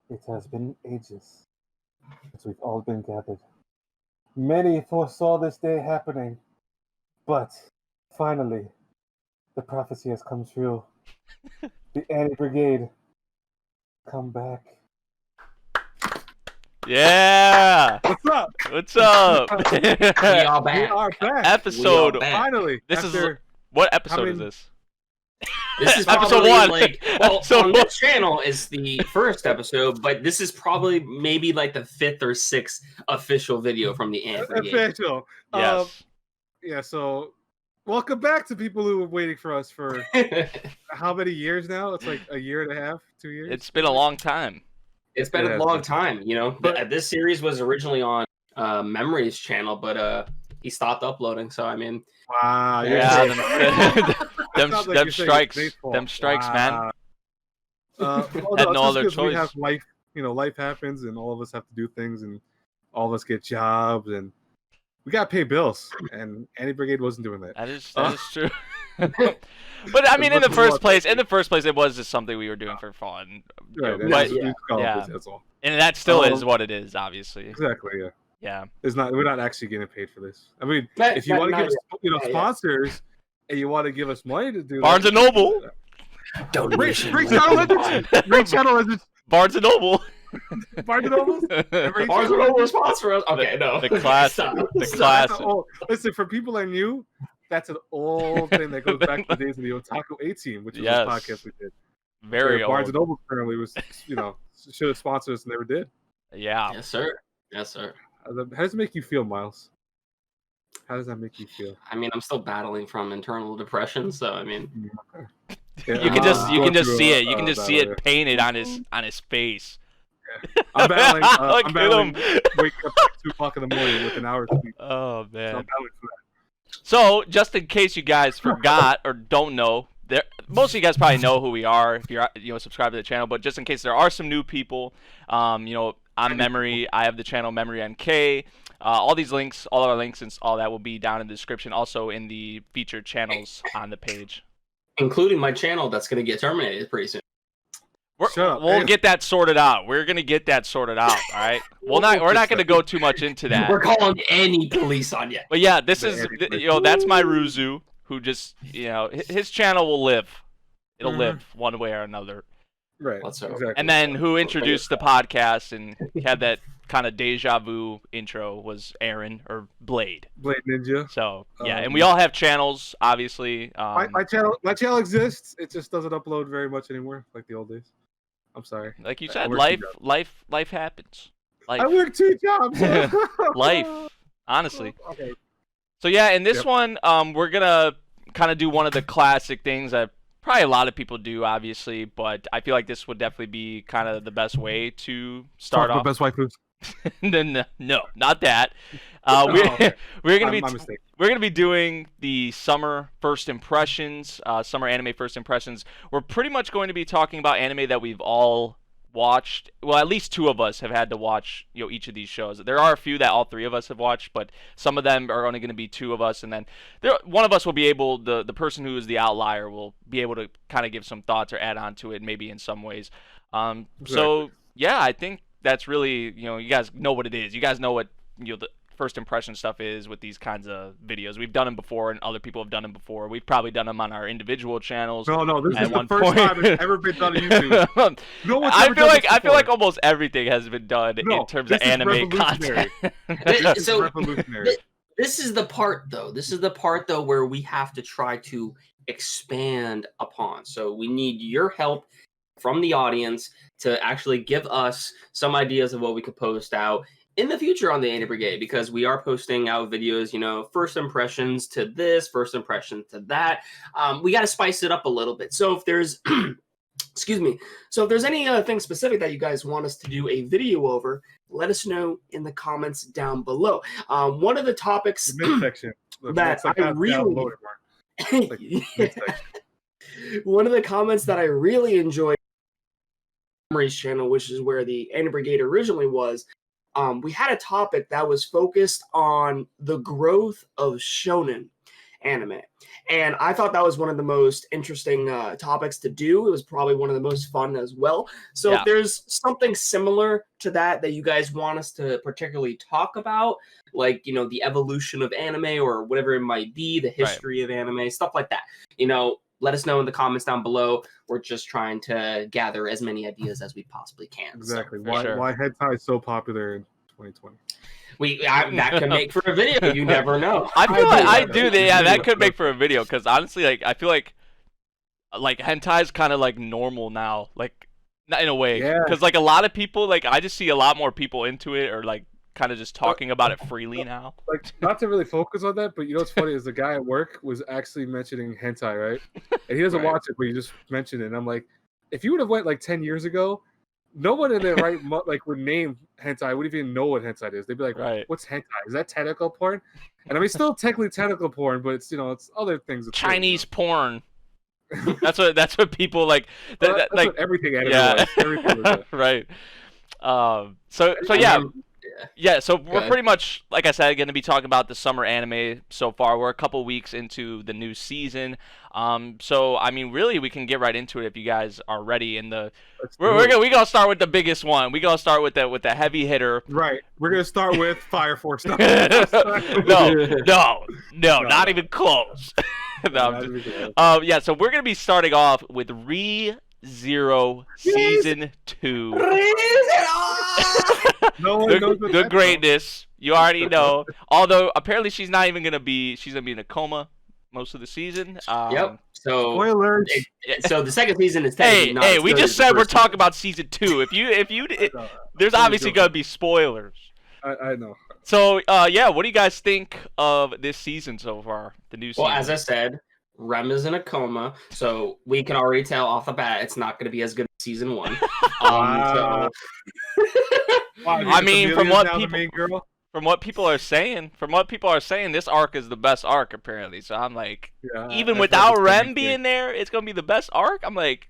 It has been ages since we've all been gathered. Many foresaw this day happening, but finally, the prophecy has come true. The AniBrigade come back. Yeah. What's up? What's up? We are back. We are back. Episode. We are back. Finally. This is what episode is this? This is Episode probably 1. like, well, Episode on 1. this channel is the first episode, but this is probably maybe like the 5th or 6th official video from the AniBrigade. Official. Yes. Yeah, so welcome back to people who were waiting for us for how many years now? It's like a year and a half, 2 years? It's been a long time. It's been a long time, you know. But this series was originally on Memory's channel, but he stopped uploading. So I mean, Wow. Yeah. them Sounds like you're saying strikes. it's baseball. Them strikes, man. Well, Had no, no other it's just 'cause we choice. have life, life happens, and all of us have to do things, and all of us get jobs, and we got to pay bills. And AniBrigade wasn't doing that. That is true. But I mean, in the first place, it was just something we were doing for fun. Right, But yeah. That's all. and that still is what it is, obviously. Exactly. Yeah. Yeah. We're not actually getting paid for this. I mean, Not- if you not- want to not give us, yet. sponsors, and you want to give us money to do Barnes that, and Noble. donation. Great channel legends. Great channel legends. Barnes and Noble. Barnes and Nobles. Barnes and Noble sponsor us. Okay, no. The classic. Stop. The That's classic. an old, listen, for people that knew, that's an old thing that goes back to the days of the Otaku A-Team, which was Yes. a podcast we did. Very Where Barnes and old. Noble currently was, should have sponsored us and never did. Yeah. Yes, sir. Yes, sir. How does it make you feel, Miles? How does that make you feel? I mean, I'm still battling from internal depression, so I mean, Yeah, You can just see it. You uh, can just see it painted on his face. I'm battling. Look I'm at battling. him. Waking up at 2 o'clock in the morning with an hour sleep. Oh So man. I'm battling for that. So, just in case you guys forgot or don't know, most of you guys probably know who we are if you're subscribed to the channel. But just in case there are some new people, I'm Memory. I have the channel Memory NK. All these links, all our links, and all that will be down in the description. Also in the featured channels on the page. including my channel that's going to get terminated pretty soon. Shut up. We'll Hey. get that sorted out. We're gonna get that sorted out. All right. We're not gonna go too much into that. We're calling any police on you. But yeah, this is that's Mairuzu, who just his channel will live. It'll live one way or another. Right. Let's hope. Exactly. And then who introduced the podcast and had that kind of deja vu intro was Aaron or Blade. Blade Ninja. So yeah, and we all have channels, obviously. My channel exists. It just doesn't upload very much anymore, like the old days. I'm sorry. Like you I said, work 2 life jobs. happens. I work 2 jobs. Life, honestly. Okay. So yeah, in this Yep. one, we're gonna kind of do one of the classic things that probably a lot of people do, obviously, but I feel like this would definitely be kind of the best way to start Talk off. about best waifus. No, not that. Okay. We're gonna be My mistake. we're gonna be doing the summer first impressions, summer anime first impressions. We're pretty much going to be talking about anime that we've all watched. Well, at least 2 of us have had to watch, each of these shows. There are a few that all 3 of us have watched, but some of them are only going to be 2 of us, and then one of us will be able, the person who is the outlier will be able to kind of give some thoughts or add on to it, maybe in some ways. So yeah, I think that's really, you guys know what it is. You guys know what the first impression stuff is with these kinds of videos. We've done them before, and other people have done them before. We've probably done them on our individual channels. No, this at is the one first point. time it's ever been done on YouTube. No one's I ever feel done like this I feel like before. almost everything has been done No, in terms of this is anime content. This is So revolutionary. this is the part, though. This is the part, though, where we have to try to expand upon. So we need your help from the audience to actually give us some ideas of what we could post out in the future on the AniBrigade, because we are posting out videos, first impressions to this, first impression to that. We got to spice it up a little bit. So if there's, excuse me, so if there's anything specific that you guys want us to do a video over, let us know in the comments down below. One of the topics The midsection. that I really, one of the comments that I really enjoyed on Memory's channel, which is where the AniBrigade originally was, we had a topic that was focused on the growth of shonen. anime. And I thought that was one of the most interesting topics to do. It was probably one of the most fun as well. So if there's something similar to that you guys want us to particularly talk about, like, the evolution of anime or whatever it might be, the history of anime, stuff like that, let us know in the comments down below. We're just trying to gather as many ideas as we possibly can. Exactly. So, Why hentai is so popular in 2020? That could make for a video. You never know. I feel that could make for a video, because honestly, like, I feel like hentai is kind of like normal now, like, in a way, because like a lot of people, like, I just see a lot more people into it, or like kind of just talking about it freely now. Like, not to really focus on that, but what's funny is the guy at work was actually mentioning hentai, right? And he doesn't watch it, but he just mentioned it. And I'm like, if you would have went like 10 years ago, no one in their right would name hentai, wouldn't even know what hentai is. They'd be like, "What's hentai? Is that tentacle porn?" And I mean, still technically tentacle porn, but it's it's other things. Chinese porn. That's what people like. That's like what everything anime was. Everything was right. So we're pretty much, like I said, going to be talking about the summer anime so far. We're a couple weeks into the new season. So I mean, really, we can get right into it if you guys are ready. And we're gonna start with the biggest one. We're gonna start with the heavy hitter. Right. We're gonna start with Fire Force. No, not even close. So we're gonna be starting off with ReZero Season 2. The greatness. You already know. Although apparently she's gonna be in a coma most of the season. Yep. So spoilers. So the second season is technically not. Hey, we just said we're talking about season 2. There's obviously gonna be spoilers. I know. So what do you guys think of this season so far? The new season. Well, as I said, Rem is in a coma, so we can already tell off the bat it's not going to be as good as season 1. Wow, I mean, from what people are saying, this arc is the best arc apparently. So I'm like, even without Rem being there, it's gonna be the best arc. I'm like,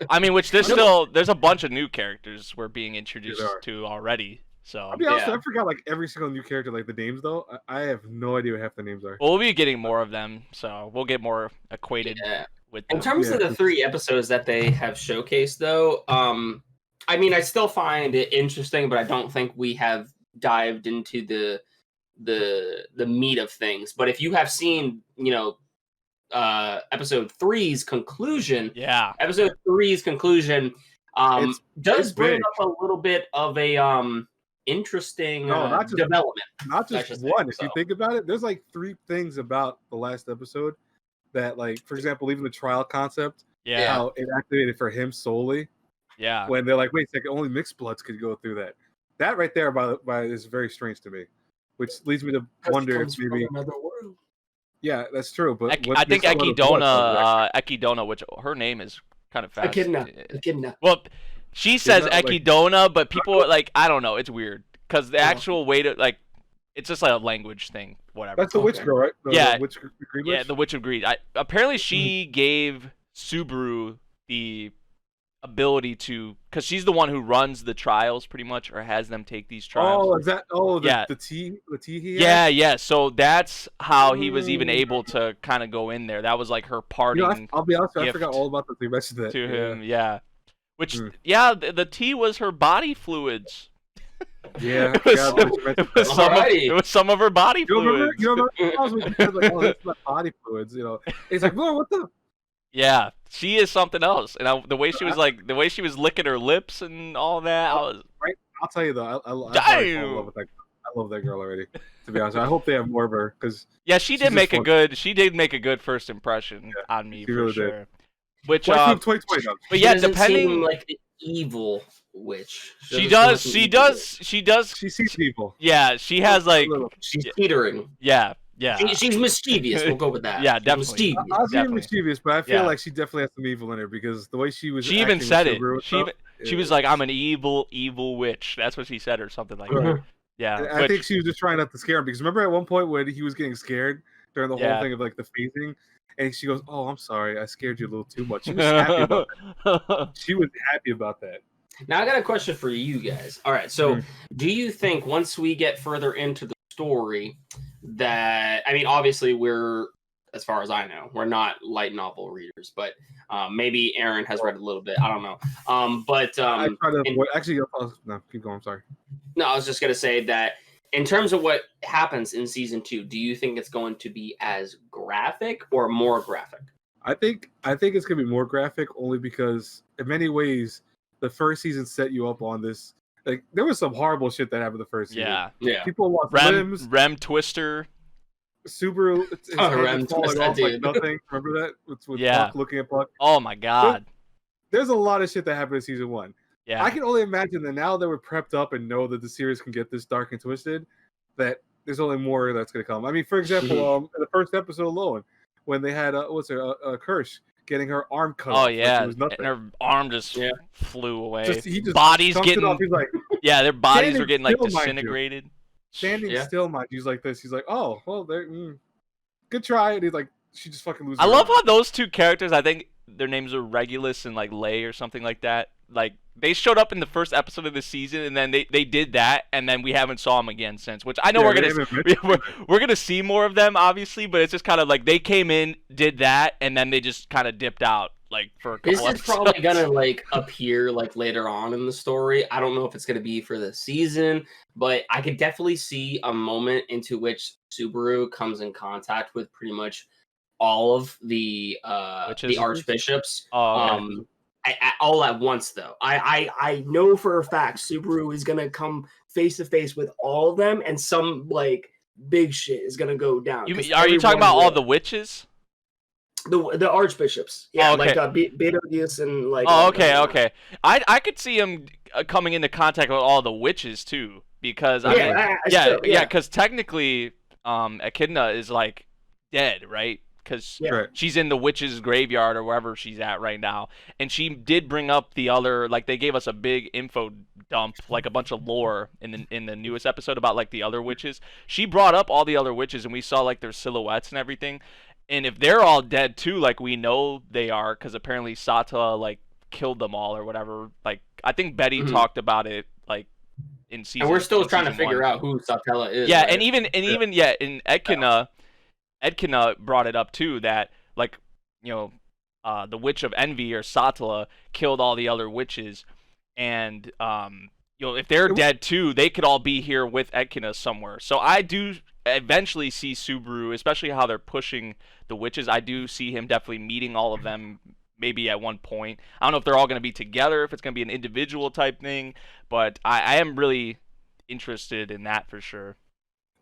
I mean, which there's a bunch of new characters we're being introduced to already. So I'll be honest, I forgot like every single new character, like the names though. I have no idea what half the names are. Well, we'll be getting more of them, so we'll get more acquainted with them. In terms of the 3 episodes that they have showcased, though, I mean, I still find it interesting, but I don't think we have dived into the meat of things. But if you have seen, episode 3's conclusion, episode 3's conclusion does bring up a little bit of a interesting development. Not just one. If you think about it, there's like 3 things about the last episode that, like, for example, even the trial concept, how it activated for him solely. Yeah. When they're like, wait a second, only mixed bloods could go through that. That right there, by is very strange to me, which leads me to wonder if maybe another world. Yeah, that's true. But I think Ekidona, which her name is kind of fast. Echidna. Well, she says Ekidona, but people are like, I don't know, it's weird because the actual way to like, it's just like a language thing, whatever. That's the witch girl, right? The witch of Greed. Apparently, she gave Subaru the ability to, because she's the one who runs the trials pretty much, or has them take these trials. Oh, is that the tea he has? Yeah. So that's how he was even able to kind of go in there. That was like her parting. I'll be honest, I forgot all about that. You mentioned that to him. Yeah. Which the tea was her body fluids. Yeah, it was some of her body fluids. You remember? I was like, oh, that's my body fluids. It's like, Lord, what the? Yeah, she is something else. And the way she was licking her lips and all that, I'll tell you though, I love that girl already. To be honest, I hope they have more of her because she did make a good first impression on me for really sure. Did. Which 2020, but yeah, depending seem like the evil witch. She does. She sees people. Yeah, she has like she's teetering. Yeah. She's mischievous. We'll go with that. Yeah, definitely. I'll say mischievous, but I feel like she definitely has some evil in her because the way she was. She even said it. She was like, "I'm an evil witch." That's what she said, or something like that. Yeah, I think she was just trying not to scare him because remember at one point when he was getting scared during the whole thing of like the phasing, and she goes, "Oh, I'm sorry, I scared you a little too much." She was happy about that. She was happy about that. Now I got a question for you guys. All right, so do you think once we get further into the story that, I mean, obviously we're, as far as I know, we're not light novel readers, but maybe Aaron has read a little bit. I don't know. I try to actually, no, keep going. I'm sorry. No, I was just gonna say that in terms of what happens in season 2, do you think it's going to be as graphic or more graphic? I think it's gonna be more graphic only because in many ways the first season set you up on this. Like there was some horrible shit that happened the first season. Yeah. People lost limbs. Rem Twister. Subaru, his head was falling off like nothing. Remember that? With Puck looking at Puck. Oh my god. There's a lot of shit that happened in season 1. Yeah. I can only imagine that now that we're prepped up and know that the series can get this dark and twisted, that there's only more that's going to come. I mean, for example, in the first episode alone, when they had Kirsch getting her arm cut off. Oh yeah, like and her arm just flew away. He just bodies getting off. He's like, their bodies were getting like disintegrated. Standing still, mind you, he's like this. He's like, oh well, good try. And he's like, she just fucking loses. I love how those two characters, I think their names are Regulus and like Lay or something like that. Like they showed up in the first episode of the season, and then they did that, and then we haven't saw them again since. Which I know we're gonna see more of them, obviously, but it's just kind of like they came in, did that, and then they just kind of dipped out. Like for a couple this is probably gonna like appear like later on in the story. I don't know if it's gonna be for the season, but I could definitely see a moment into which Subaru comes in contact with pretty much all of the archbishops. All at once, though. I know for a fact Subaru is gonna come face to face with all of them, and some like big shit is gonna go down. Are you talking about all the witches? The archbishops, like Beetlejuice and like. Oh, okay. I could see him coming into contact with all the witches too, because because technically, Echidna is like dead, right? Because she's in the witch's graveyard or wherever she's at right now, and she did bring up the other. Like they gave us a big info dump, like a bunch of lore in the newest episode about like the other witches. She brought up all the other witches, and we saw like their silhouettes and everything. And if they're all dead too, like we know they are, because apparently Sata like killed them all or whatever. Like I think Betty talked about it like in season. And we're still trying to figure out who Satella is. Yeah, right? and even in Edkina brought it up too, that like the Witch of Envy or Satala killed all the other witches, and if they're dead too, they could all be here with Edkina somewhere. So I do eventually see Subaru, especially how they're pushing the witches. I do see him definitely meeting all of them maybe at one point. I don't know if they're all going to be together, if it's going to be an individual type thing, but I am really interested in that for sure.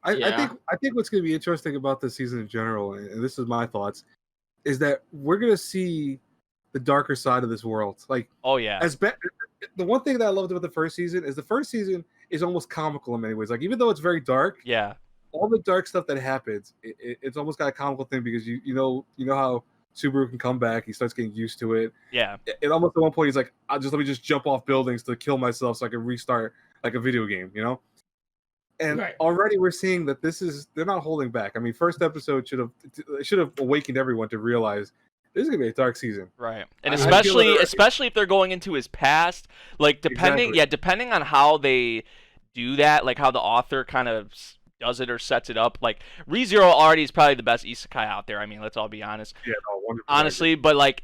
I think what's going to be interesting about this season in general, and this is my thoughts, is that we're going to see the darker side of this world. Like, the one thing that I loved about the first season is almost comical in many ways. Like, even though it's very dark, all the dark stuff that happens, it's almost got a comical thing, because you know how Subaru can come back. He starts getting used to it. Yeah. And almost at one point he's like, let me just jump off buildings to kill myself so I can restart like a video game, And already we're seeing that they're not holding back. I mean, first episode should have awakened everyone to realize this is gonna be a dark season, right? And especially if they're going into his past, like depending on how they do that, like how the author kind of does it or sets it up. Like ReZero already is probably the best isekai out there. I mean, let's all be honest. Yeah, no, honestly, but like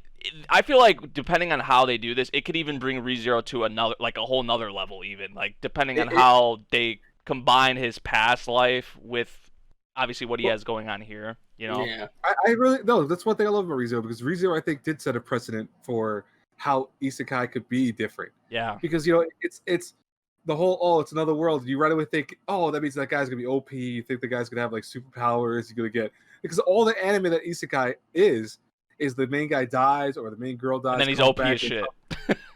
I feel like depending on how they do this, it could even bring ReZero to a whole nother level. Even like depending on how they combine his past life with obviously what he has going on here, Yeah, I really that's one thing I love about ReZero, because ReZero I think did set a precedent for how isekai could be different. Yeah, because it's the whole it's another world. You right away think that means that guy's gonna be OP. You think the guy's gonna have like superpowers. You're gonna get, because all the anime that isekai is the main guy dies or the main girl dies, and then he's OP as shit.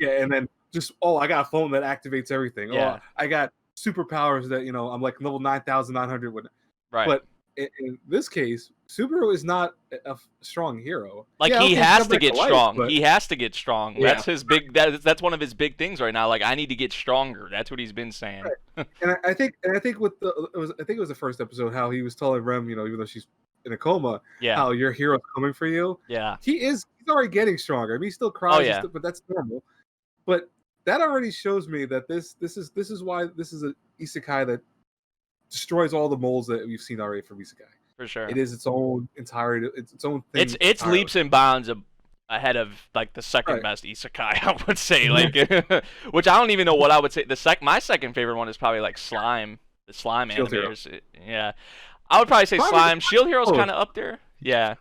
And then just I got a phone that activates everything. Yeah. I got superpowers that I'm like level 9,900 with. Right. But in this case, Subaru is not a strong hero. Like he has to get strong. He has to get strong. Yeah. That's his big. That's one of his big things right now. Like I need to get stronger. That's what he's been saying. Right. and I think with I think it was the first episode how he was telling Rem, even though she's in a coma, how your hero's coming for you. Yeah. He's already getting stronger. I mean, he still cries, but that's normal. But that already shows me that this is why this is a isekai that destroys all the molds that we've seen already from Isekai. For sure. It is its own entirety. It's its own thing. It's entirely. leaps and bounds ahead of like the second best isekai, I would say. Like, which I don't even know what I would say. My second favorite one is probably like Slime. The Slime Shield animators. Yeah, I would probably say Slime. Shield Hero's kind of up there. Yeah.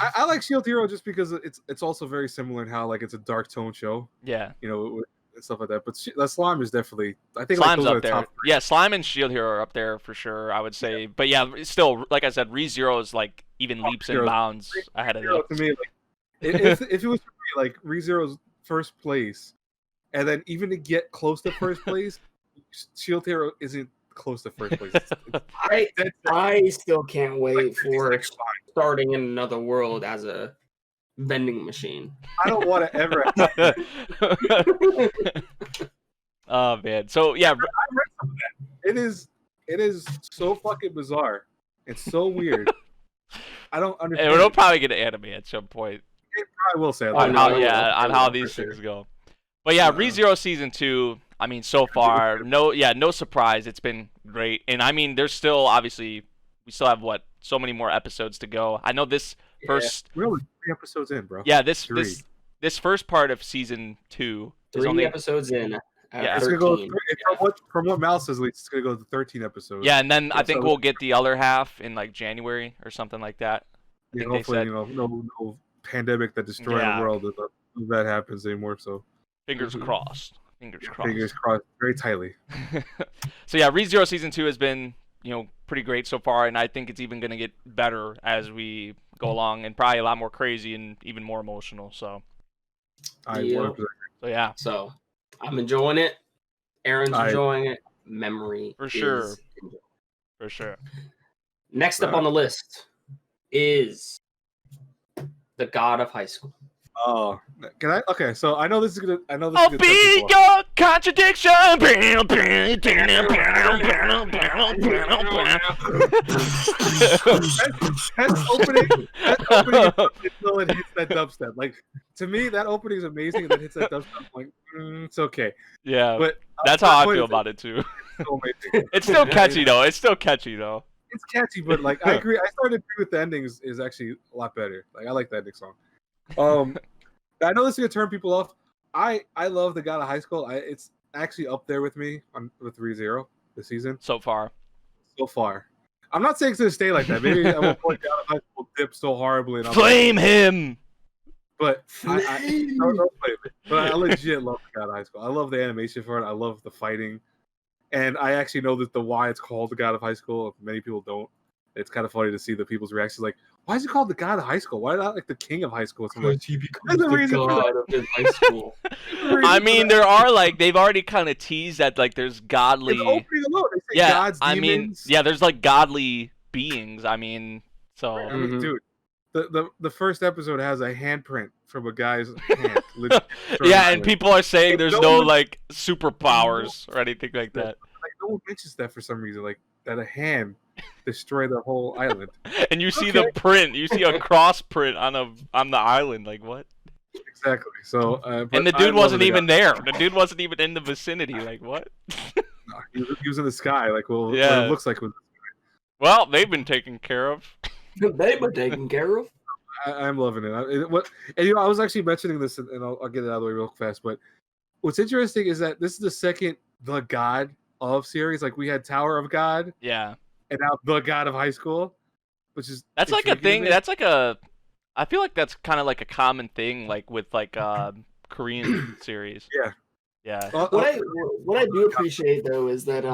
I like Shield Hero just because it's also very similar in how like it's a dark tone show. Yeah. You know, and stuff like that. But the Slime is definitely. I think Slime's like, those up are the there. top 3. Yeah, Slime and Shield Hero are up there for sure, I would say. Yeah. But yeah, still, like I said, ReZero is like even leaps and bounds ahead of that. To me, like, if it was for me, like ReZero's first place, and then even to get close to first place, Shield Hero isn't close to first place. I still can't wait for starting in another world as a vending machine. I don't want to ever. Oh man, so yeah, I read some of that. It is so fucking bizarre. It's so weird. I don't understand. It'll probably get an anime at some point. It probably will say on how these things go. But yeah, ReZero season 2. I mean, so far, no surprise. It's been great, and I mean, there's still obviously we still have so many more episodes to go. I know this first. We're only 3 episodes in, bro. Yeah, this first part of season 2 is 3 only episodes in. Yeah, it's gonna go from what Mal says. It's gonna go to 13 episodes. Yeah, and then I think we'll get the other half in like January or something like that. Yeah, hopefully, no pandemic that destroys the world. If that happens anymore. So fingers crossed. Fingers crossed. Fingers crossed very tightly. So yeah, ReZero season 2 has been pretty great so far, and I think it's even gonna get better as we go along, and probably a lot more crazy and even more emotional. So. Yeah. So I'm enjoying it. Aaron's enjoying it. Memory for sure. For sure. Next up on the list is the God of High School. Oh, can I? Okay, so I know this is gonna. I'll be your contradiction. That opening until it hits that dubstep. Like to me, that opening is amazing. And then hits that dubstep. I'm like, it's okay. Yeah, but that's how I feel about it too. It's still catchy though. It's catchy, but like I agree. I started to agree with the ending is actually a lot better. Like I like that ending song. I know this is gonna turn people off. I love the God of High School. It's actually up there with me with ReZero this season. So far. I'm not saying it's gonna stay like that. Maybe at one point God of High School dipped so horribly. And Flame him. But I legit love the God of High School. I love the animation for it. I love the fighting, and I actually know that why it's called the God of High School. Many people don't. It's kind of funny to see the people's reactions. Like, why is it called the God of High School? Why not like the King of High School? Because he becomes the God of his high school. I mean, there are like they've already kind of teased that like there's godly. In the opening alone, they say gods, demons. There's like godly beings. I mean, so. I mean, dude, the first episode has a handprint from a guy's hand. Yeah, and people are saying there's no like superpowers or anything like that. Like no one mentions that for some reason. Like that a hand destroy the whole island. And you see the print. You see a cross print on the island. Like what? Exactly. So. And the dude wasn't even there. The dude wasn't even in the vicinity. Like what? No, he was in the sky. Like what it looks like. Well, they've been taken care of. They've been taken care of. I'm loving it. I was actually mentioning this, and I'll get it out of the way real fast. But what's interesting is that this is the second The God of series. Like we had Tower of God. Yeah. And now The God of High School, which is that's like a thing. That's like I feel like that's kind of like a common thing, like with like Korean series. Yeah. What I do appreciate though is that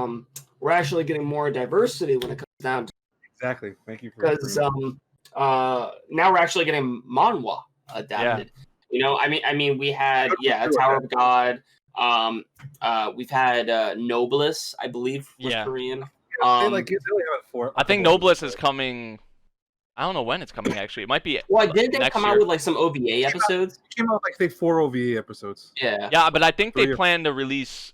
we're actually getting more diversity when it comes down to exactly. Thank you for because now we're actually getting manhwa adapted. Yeah. I mean we had Tower of God. We've had Noblesse, I believe, was Korean. I think Noblesse is coming. I don't know when it's coming. Actually, it might be. Well, didn't they come out with like some OVA episodes? It came out like say 4 OVA episodes. Yeah. Yeah, but I think they plan to release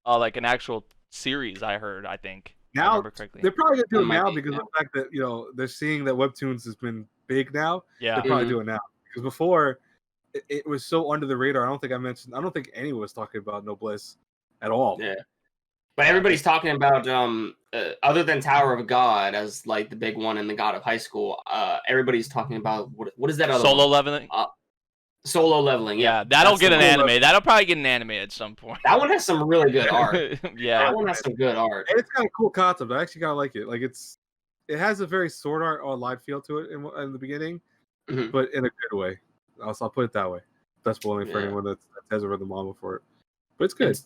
like an actual series. I think. Now they're probably gonna do it now because of the fact that they're seeing that webtoons has been big now. Yeah. They're probably doing it now because before it was so under the radar. I don't think anyone was talking about Noblesse at all. Yeah. But everybody's talking about other than Tower of God as like the big one in the God of High School, everybody's talking about what is that other Solo one? leveling. Solo leveling. Yeah, that'll that's get the an one. anime. That'll probably get an anime at some point. That one has some really good art. Yeah, That one has some good art. And it's got a cool concept. I actually kind of like it. Like it has a very Sword Art Online feel to it in the beginning, but in a good way. I'll put it that way. That's spoiling for anyone that hasn't read the manga for it. But it's good.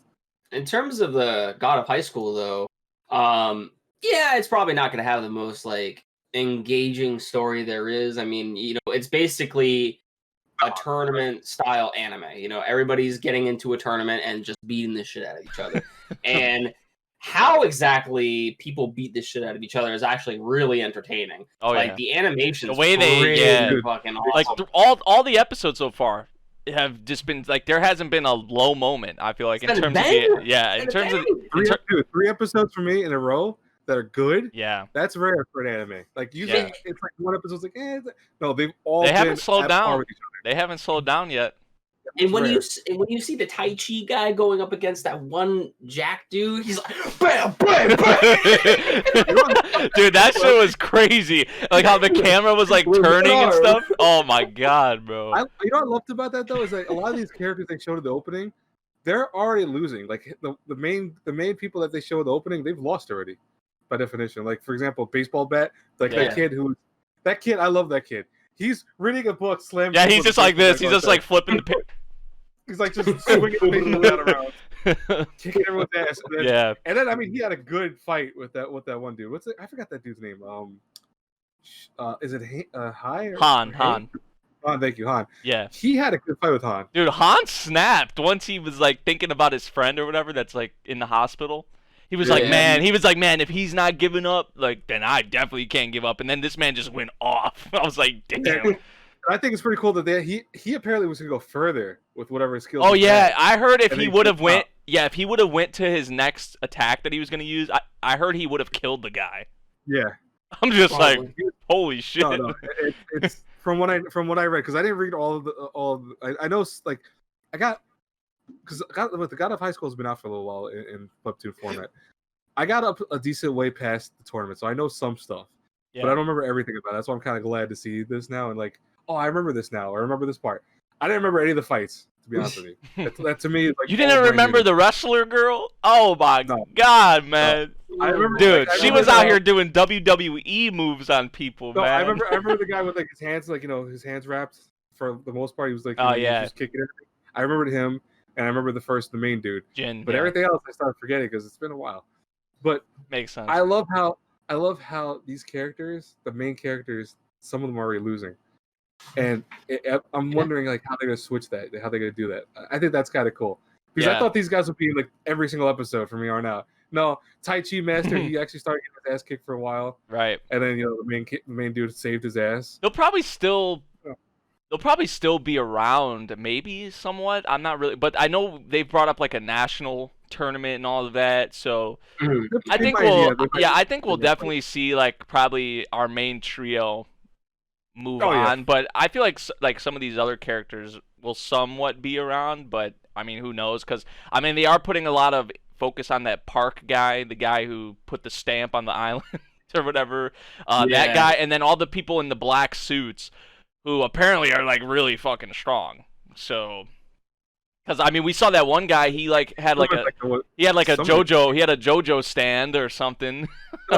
In terms of the God of High School, though, yeah, it's probably not going to have the most like engaging story there is. I mean, it's basically a tournament style anime. Everybody's getting into a tournament and just beating the shit out of each other. And how exactly people beat the shit out of each other is actually really entertaining. Oh, like the animation, the way they fucking awesome. Like all the episodes so far have just been like there hasn't been a low moment. I feel like in terms of three episodes for me in a row that are good. Yeah, that's rare for an anime. Like usually it's like one episode's like no, they haven't slowed down. They haven't slowed down yet. And when you see the Tai Chi guy going up against that one Jack dude, he's like, bam, bam, bam. Dude, that shit was crazy. Like how the camera was like turning and stuff. Oh my god, bro. You know what I loved about that though is like a lot of these characters they showed at the opening, they're already losing. Like the main people that they show at the opening, they've lost already, by definition. Like for example, baseball bat. Like that kid, I love that kid. He's reading a book, slamming. Yeah, he's just like this. He's just like flipping the. He's like just swinging the baseball bat around, kicking everyone's ass. And then I mean, he had a good fight with that one dude. I forgot that dude's name. Is it Hai? Han. Han, thank you, Han. Yeah, he had a good fight with Han. Dude, Han snapped once he was like thinking about his friend or whatever that's like in the hospital. He was like, man, if he's not giving up, like, then I definitely can't give up. And then this man just went off. I was like, damn. I think it's pretty cool that he apparently was gonna go further with whatever his skills. Oh yeah, I heard if he would have went to his next attack that he was gonna use, I heard he would have killed the guy. Yeah, I'm just like, holy shit. No, it's from what I read because I didn't read all of I know like because the God of High School has been out for a little while in Webtoon format. I got up a decent way past the tournament, so I know some stuff, but I don't remember everything about it. That's why I'm kind of glad to see this now and like, oh, I remember this now. I remember this part. I didn't remember any of the fights, to be honest with you. That to me is like. You didn't remember the wrestler girl? Oh my god, man! No. I remember, dude, she was out here doing WWE moves on people, man. I remember the guy with like his hands, like his hands wrapped for the most part. He was like, he was just kicking everything. I remembered him, and I remember the main dude. Jin, but everything else I started forgetting because it's been a while. But makes sense. I love how these characters, the main characters, some of them are already losing, and I'm wondering like how they're gonna switch that, how they're gonna do that. I think that's kind of cool because I thought these guys would be in like every single episode from here on out. No, Tai Chi Master, he actually started getting his ass kicked for a while, right? And then the main dude saved his ass. They'll probably still be around, maybe somewhat. I'm not really, but I know they've brought up like a national tournament and all of that. So I think we'll definitely see like probably our main trio move on. But I feel like some of these other characters will somewhat be around. But I mean, who knows? Because I mean, they are putting a lot of focus on that Park guy, the guy who put the stamp on the island or whatever. That guy, and then all the people in the black suits who apparently are like really fucking strong. So, because I mean, we saw that one guy. He like had like a JoJo stand or something.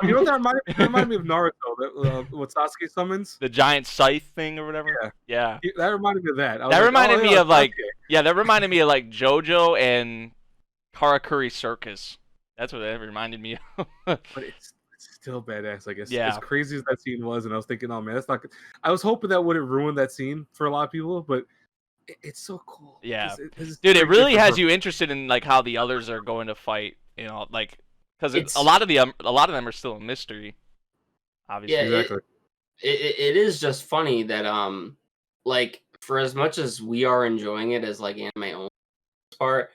You know that reminded me of Naruto. What Sasuke summons? The giant scythe thing or whatever. Yeah. That reminded me of that. That reminded me of like JoJo and Karakuri Circus. That's what that reminded me of. But it's still badass, I guess. As crazy as that scene was, and I was thinking, oh man, that's not good. I was hoping that wouldn't ruin that scene for a lot of people, but it's so cool. Yeah, dude, it really has you interested in like how the others are going to fight. Like because a lot of them are still a mystery. Obviously, yeah, exactly. It is just funny that like for as much as we are enjoying it as like anime only part,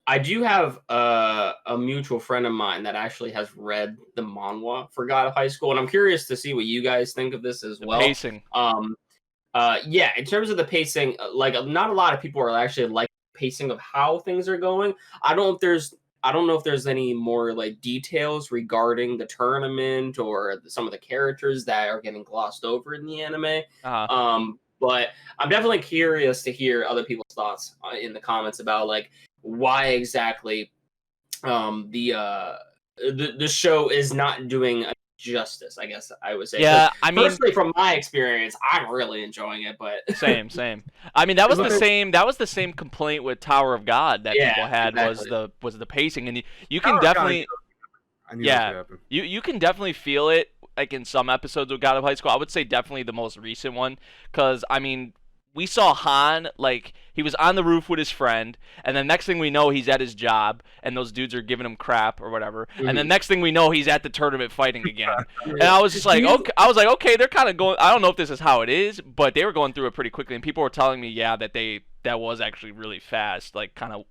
I do have a mutual friend of mine that actually has read the manhwa for God of High School, and I'm curious to see what you guys think of this as well. Pacing. Yeah, in terms of the pacing, like not a lot of people are actually like pacing of how things are going. I don't know if there's I don't know if there's any more like details regarding the tournament or some of the characters that are getting glossed over in the anime. But I'm definitely curious to hear other people's thoughts in the comments about like why exactly the show is not doing justice, I guess I would say. Yeah, I mean, personally, from my experience, I'm really enjoying it. But same. I mean, that was the same complaint with Tower of God that people had, exactly. was the pacing, and you can definitely you can definitely feel it like in some episodes of God of High School. I would say definitely the most recent one, because I mean, we saw Han, like, he was on the roof with his friend, and then next thing we know, he's at his job, and those dudes are giving him crap or whatever. And then next thing we know, he's at the tournament fighting again. And I was just like, okay, they're kind of going. I don't know if this is how it is, but they were going through it pretty quickly, and people were telling me, that was actually really fast, like kind of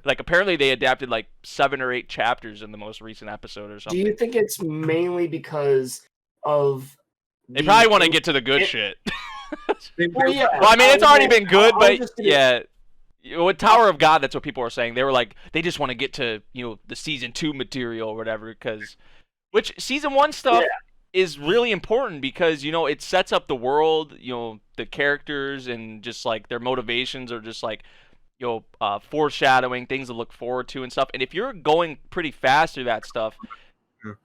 like apparently they adapted like 7 or 8 chapters in the most recent episode or something. Do you think it's mainly because of they probably want to get to the good shit? Well, yeah. Well, I mean, it's already been good, but yeah. With Tower of God, that's what people were saying. They were like, they just want to get to, the season 2 material or whatever, which season 1 stuff is really important because, it sets up the world, the characters and just like their motivations are just like, foreshadowing things to look forward to and stuff. And if you're going pretty fast through that stuff,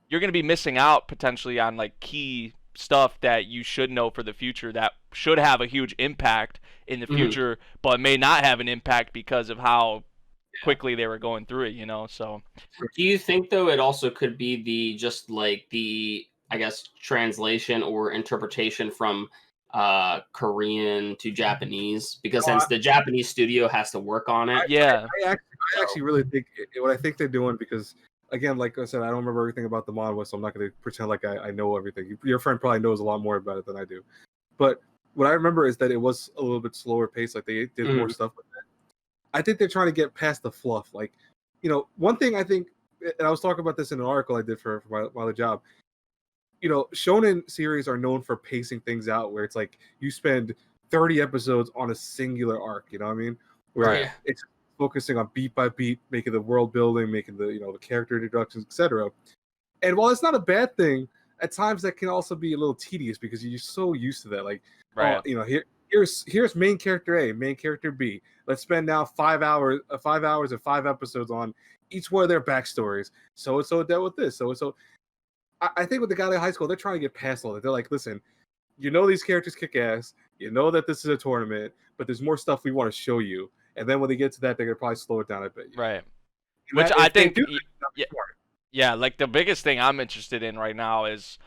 you're going to be missing out potentially on like key stuff that you should know for the future that should have a huge impact in the future, but may not have an impact because of how quickly they were going through it, so. Do you think, though, it also could be the I guess, translation or interpretation from Korean to Japanese? Because since the Japanese studio has to work on it. I actually really think what I think they're doing, because again, like I said, I don't remember everything about the manhwa, so I'm not going to pretend like I know everything. Your friend probably knows a lot more about it than I do. But what I remember is that it was a little bit slower paced, like they did more stuff with that. I think they're trying to get past the fluff. Like, one thing I think, and I was talking about this in an article I did for my other job, shonen series are known for pacing things out where it's like you spend 30 episodes on a singular arc, you know what I mean? Where it's focusing on beat by beat, making the world building, making the the character introductions, etc. And while it's not a bad thing, at times that can also be a little tedious because you're so used to that. Like, here's main character A, main character B. Let's spend now 5 hours and 5 episodes on each one of their backstories. So and so dealt with this. So I think with the guy in high school, they're trying to get past all that. They're like, listen, these characters kick ass. That this is a tournament, but there's more stuff we want to show you. And then when they get to that, they're going to probably slow it down a bit. Right. Which I think, like the biggest thing I'm interested in right now is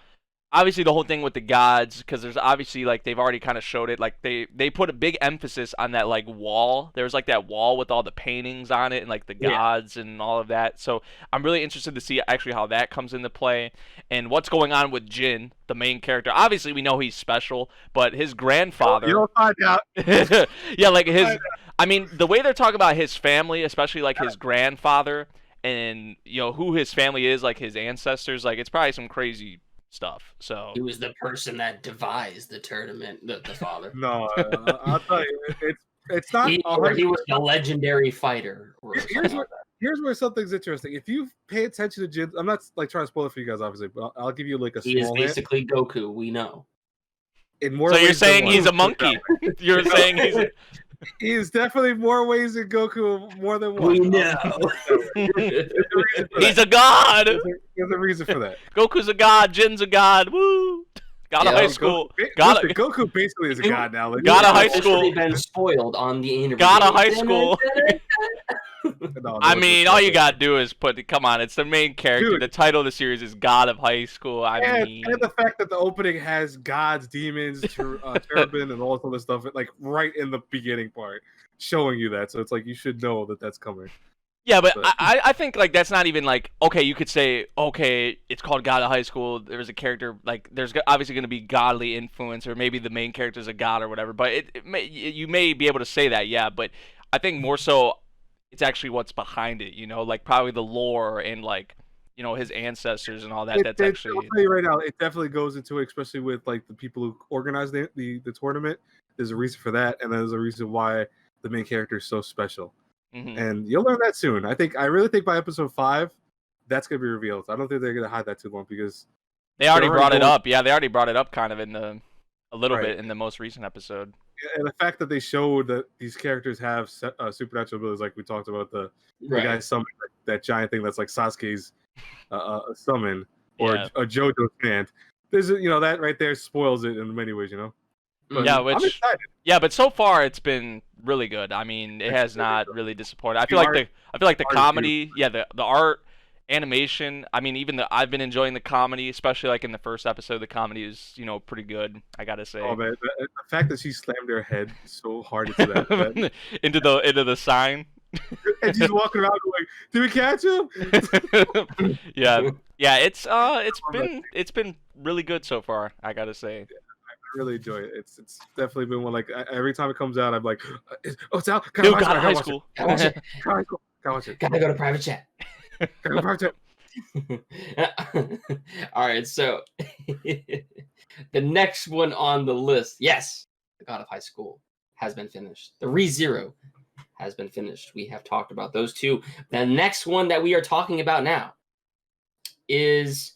obviously the whole thing with the gods, because there's obviously like they've already kind of showed it. Like they put a big emphasis on that like wall. There's like that wall with all the paintings on it and like the gods and all of that. So I'm really interested to see actually how that comes into play and what's going on with Jin, the main character. Obviously we know he's special, but his grandfather. You'll find out. Yeah, like his. I mean, the way they're talking about his family, especially like his grandfather and who his family is, like his ancestors, like it's probably some crazy stuff. So he was the person that devised the tournament, the father. No, I'll tell you, it's not. He was a legendary fighter. Here's where something's interesting. If you pay attention to Jin, I'm not like trying to spoil it for you guys, obviously, but I'll give you like a. He is basically Goku. We know. In more so you're saying he's a monkey? You're saying he's. He is definitely more ways than Goku, more than one. We know. He's a god. There's a reason for that. Goku's a god. Jin's a god. Woo! God of high school. Goku basically is a god now. Like, God of high school. Been spoiled on the interview. God of high school. No, I mean, all you gotta do is come on, it's the main character. Dude. The title of the series is God of High School. And the fact that the opening has gods, demons, cherubim, and all this other stuff, like right in the beginning part, showing you that. So it's like you should know that that's coming. Yeah, but I think like that's not even like, okay, you could say, okay, it's called God of High School. There's a character like there's obviously going to be godly influence, or maybe the main character's a god or whatever. But you may be able to say that, yeah. But I think more so, it's actually what's behind it, like probably the lore and like, his ancestors and all that. That's actually. I'll tell you right now, it definitely goes into it, especially with like the people who organize the tournament. There's a reason for that, and there's a reason why the main character is so special. and you'll learn that soon. I really think by episode 5, that's gonna be revealed. I don't think they're gonna hide that too long because they already brought it up. Yeah, they already brought it up kind of in a little bit in the most recent episode. And the fact that they showed that these characters have supernatural abilities, like we talked about the guy summoned that giant thing that's like Sasuke's summon or a JoJo's hand. There's that right there spoils it in many ways, But I'm excited. Yeah, but so far it's been really good. I mean, it has not really disappointed. I feel like the comedy, the art, animation. I mean, I've been enjoying the comedy, especially like in the first episode. The comedy is pretty good. I gotta say. Oh man, the fact that she slammed her head so hard into that into the sign. And she's walking around like, "Did we catch him?" yeah. It's been really good so far. I gotta say. I really enjoy it. It's definitely been one like every time it comes out, I'm like, "Oh, it's out! Go to high school. Gotta watch it. Gotta watch it. Gotta go to private chat." All right, so the next one on the list, yes, The God of High School has been finished. The ReZero has been finished. We have talked about those two. The next one that we are talking about now is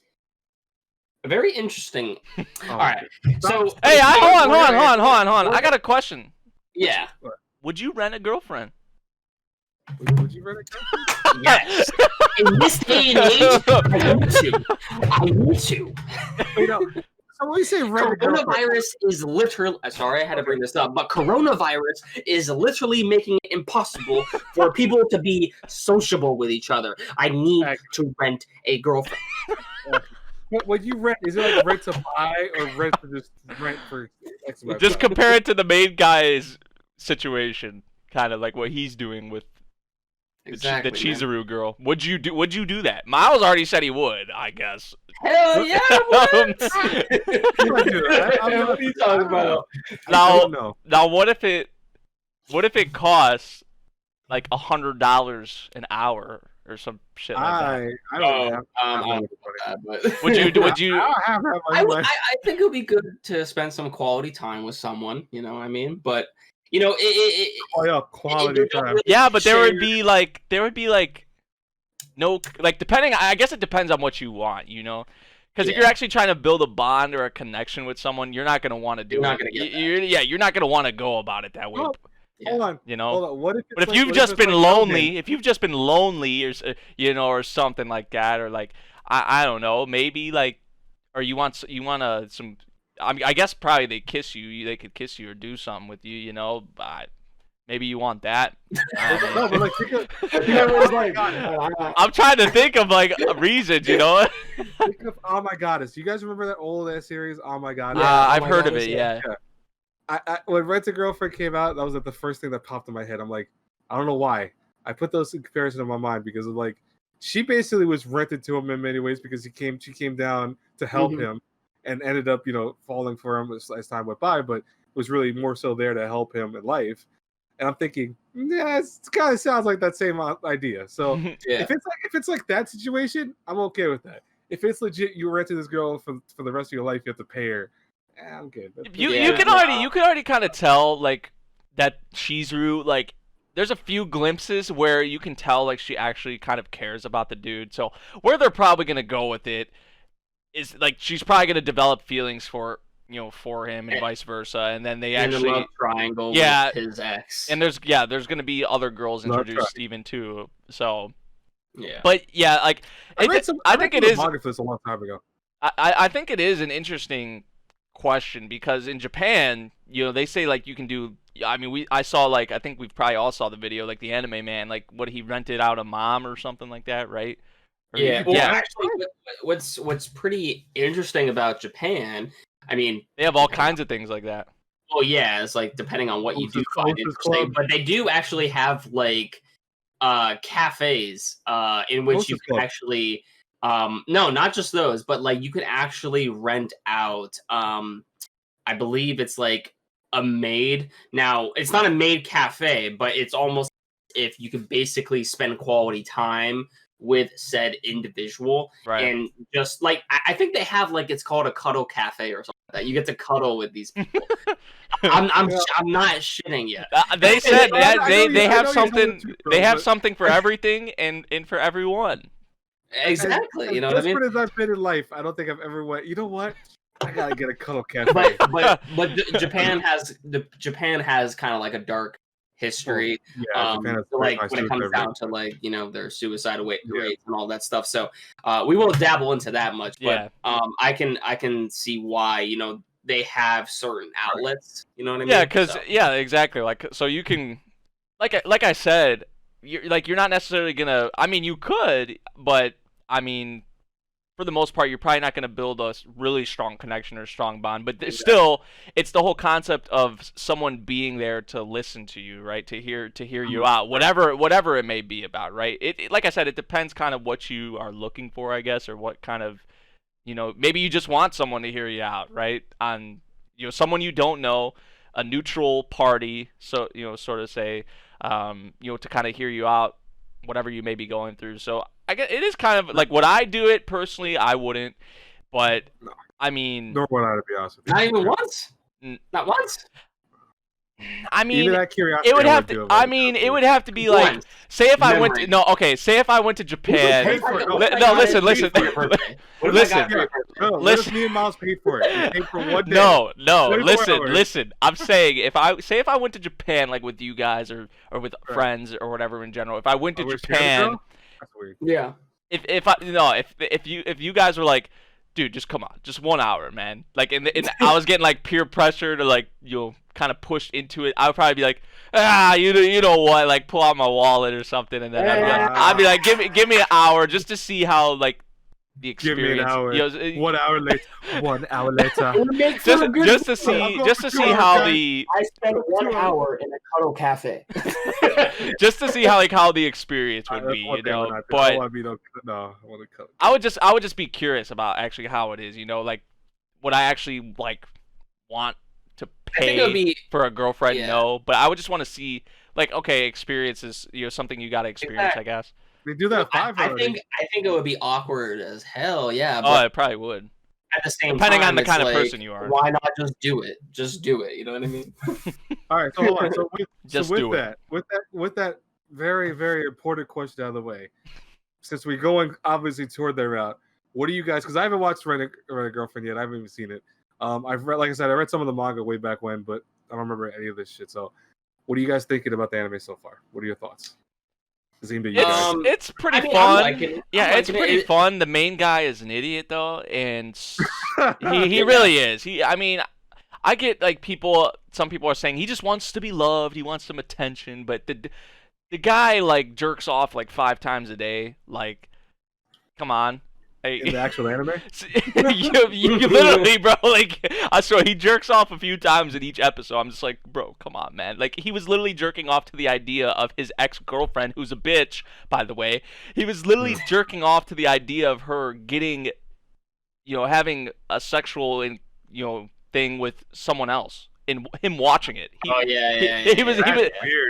very interesting. All right, so hey, hold on. I got a question. Yeah, would you rent a girlfriend? Would you rent a girlfriend? Yes. In this day and age, I need to. So when you say coronavirus is literally, sorry, I had to bring this up, but coronavirus is literally making it impossible for people to be sociable with each other. I need to rent a girlfriend. When you rent, is it like rent to buy or rent to just rent for X amount? Just compare it to the main guy's situation, kind of like what he's doing with the Chizuru girl. Would you do that? Miles already said he would, I guess. Hell yeah! What are you talking about? Now, what if it costs like $100 an hour or some shit like that? I don't know. Would you? I think it would be good to spend some quality time with someone. You know what I mean? But quality time. Yeah, but there would be like no, like, depending. I guess it depends on what you want, Because if you're actually trying to build a bond or a connection with someone, you're not gonna want to do it. You're not gonna want to go about it that way. Hold on. What if but if you've just been lonely, or something like that, or like I don't know, maybe like, or you want some. I mean, I guess probably they could kiss you or do something with you, but maybe you want that. No, but like, I'm trying to think of like reasons, Think of Oh My Goddess. You guys remember that old ass series, Oh My Goddess? I've heard of it, yeah. I when Rent a Girlfriend came out, that was like the first thing that popped in my head. I'm like, I don't know why. I put those in comparison in my mind because of like, she basically was rented to him in many ways because she came down to help him. And ended up, falling for him as time went by, but was really more so there to help him in life. And I'm thinking, it kind of sounds like that same idea. So if it's like that situation, I'm okay with that. If it's legit, you rented this girl for the rest of your life, you have to pay her. I'm good. You can already kind of tell like that Chizuru, like, there's a few glimpses where you can tell like she actually kind of cares about the dude. So where they're probably gonna go with it is like she's probably gonna develop feelings for him and vice versa, and then they actually love triangle with his ex. And there's gonna be other girls introduced even too. So but like I think it is. A long time ago. I think it is an interesting question because in Japan, they say like you can do. I mean, I saw like I think we probably all saw the video like the anime man, like what he rented out a mom or something like that, right? Actually, what's pretty interesting about Japan, I mean, they have all kinds of things like that. Well, yeah, it's like depending on what you do find interesting, but they do actually have like cafes in which you can actually no, not just those, but like you could actually rent out I believe it's like a maid. Now, it's not a maid cafe, but it's almost if you could basically spend quality time with said individual. Right. And just like I think they have like it's called a cuddle cafe or something like that. You get to cuddle with these people. I'm not shitting yet. They said that they have something. They have but- something for everything and for everyone. Exactly. You know what I mean? As I've been in life, I don't think I've ever went. You know what? I gotta get a cuddle cafe. But Japan has kind of like a dark history. Japan has like nice when it food comes and down to like their suicide rates and all that stuff. So we won't dabble into that much. But I can see why they have certain outlets. You know what I mean? Yeah, because exactly. Like so you can, like I said, you're not necessarily gonna. I mean, you could, but I mean, for the most part, you're probably not gonna build a really strong connection or strong bond. But still, it's the whole concept of someone being there to listen to you, right? To hear you out, whatever it may be about, right? It like I said, it depends kind of what you are looking for, I guess, or what kind of, maybe you just want someone to hear you out, right? On someone you don't know, a neutral party, so sort of say. To kind of hear you out, whatever you may be going through. So I guess it is kind of like, would I do it personally? I wouldn't, but no. I mean, nor would I, to be honest with you. Not even once. Not once. I mean, even that curiosity, it would have to. I mean, it would have to be like, Once. say if I Memory. went to Say if I went to Japan. Paid for it. No, listen. Listen. Let us me and Miles paid for it. We paid for 1 day. No. 24 hours. Listen. I'm saying if I went to Japan, like with you guys or with friends or whatever in general. If I went to Japan, that's weird. Yeah. If you guys were like, dude, just come on, just 1 hour, man. Like, I was getting like peer pressure to like kind of pushed into it. I would probably be like, you know what, like pull out my wallet or something, and then I'd be like, give me an hour just to see how like the experience. Give me an hour. 1 hour later. 1 hour later. just to see how the. I spent 1 hour in a cuddle cafe. Just to see how the experience would be, But I would just be curious about actually how it is, like would I actually like want to pay for a girlfriend? Yeah. No, but I would just want to see like, okay, experiences, something you got to experience, I guess. They do that 5 hours. I think it would be awkward as hell. Yeah. Oh, it probably would. At the same depending time, on the kind of like, person you are. Why not just do it? Just do it. You know what I mean? All right. So hold on. So with that very, very important question out of the way, since we're going obviously toward their route, what do you guys? Because I haven't watched Rent a Girlfriend yet. I haven't even seen it. I've read, like I said, I read some of the manga way back when, but I don't remember any of this shit. So, what are you guys thinking about the anime so far? What are your thoughts? It's pretty fun. It's pretty fun. The main guy is an idiot though, and he really is. I get like some people are saying he just wants to be loved, he wants some attention, but the guy like jerks off like 5 times a day. Like, come on. In the actual anime? you literally, bro, like, I swear, he jerks off a few times in each episode. I'm just like, bro, come on, man. Like, he was literally jerking off to the idea of his ex-girlfriend, who's a bitch, by the way. He was literally jerking off to the idea of her getting, having a sexual, thing with someone else. In him watching it.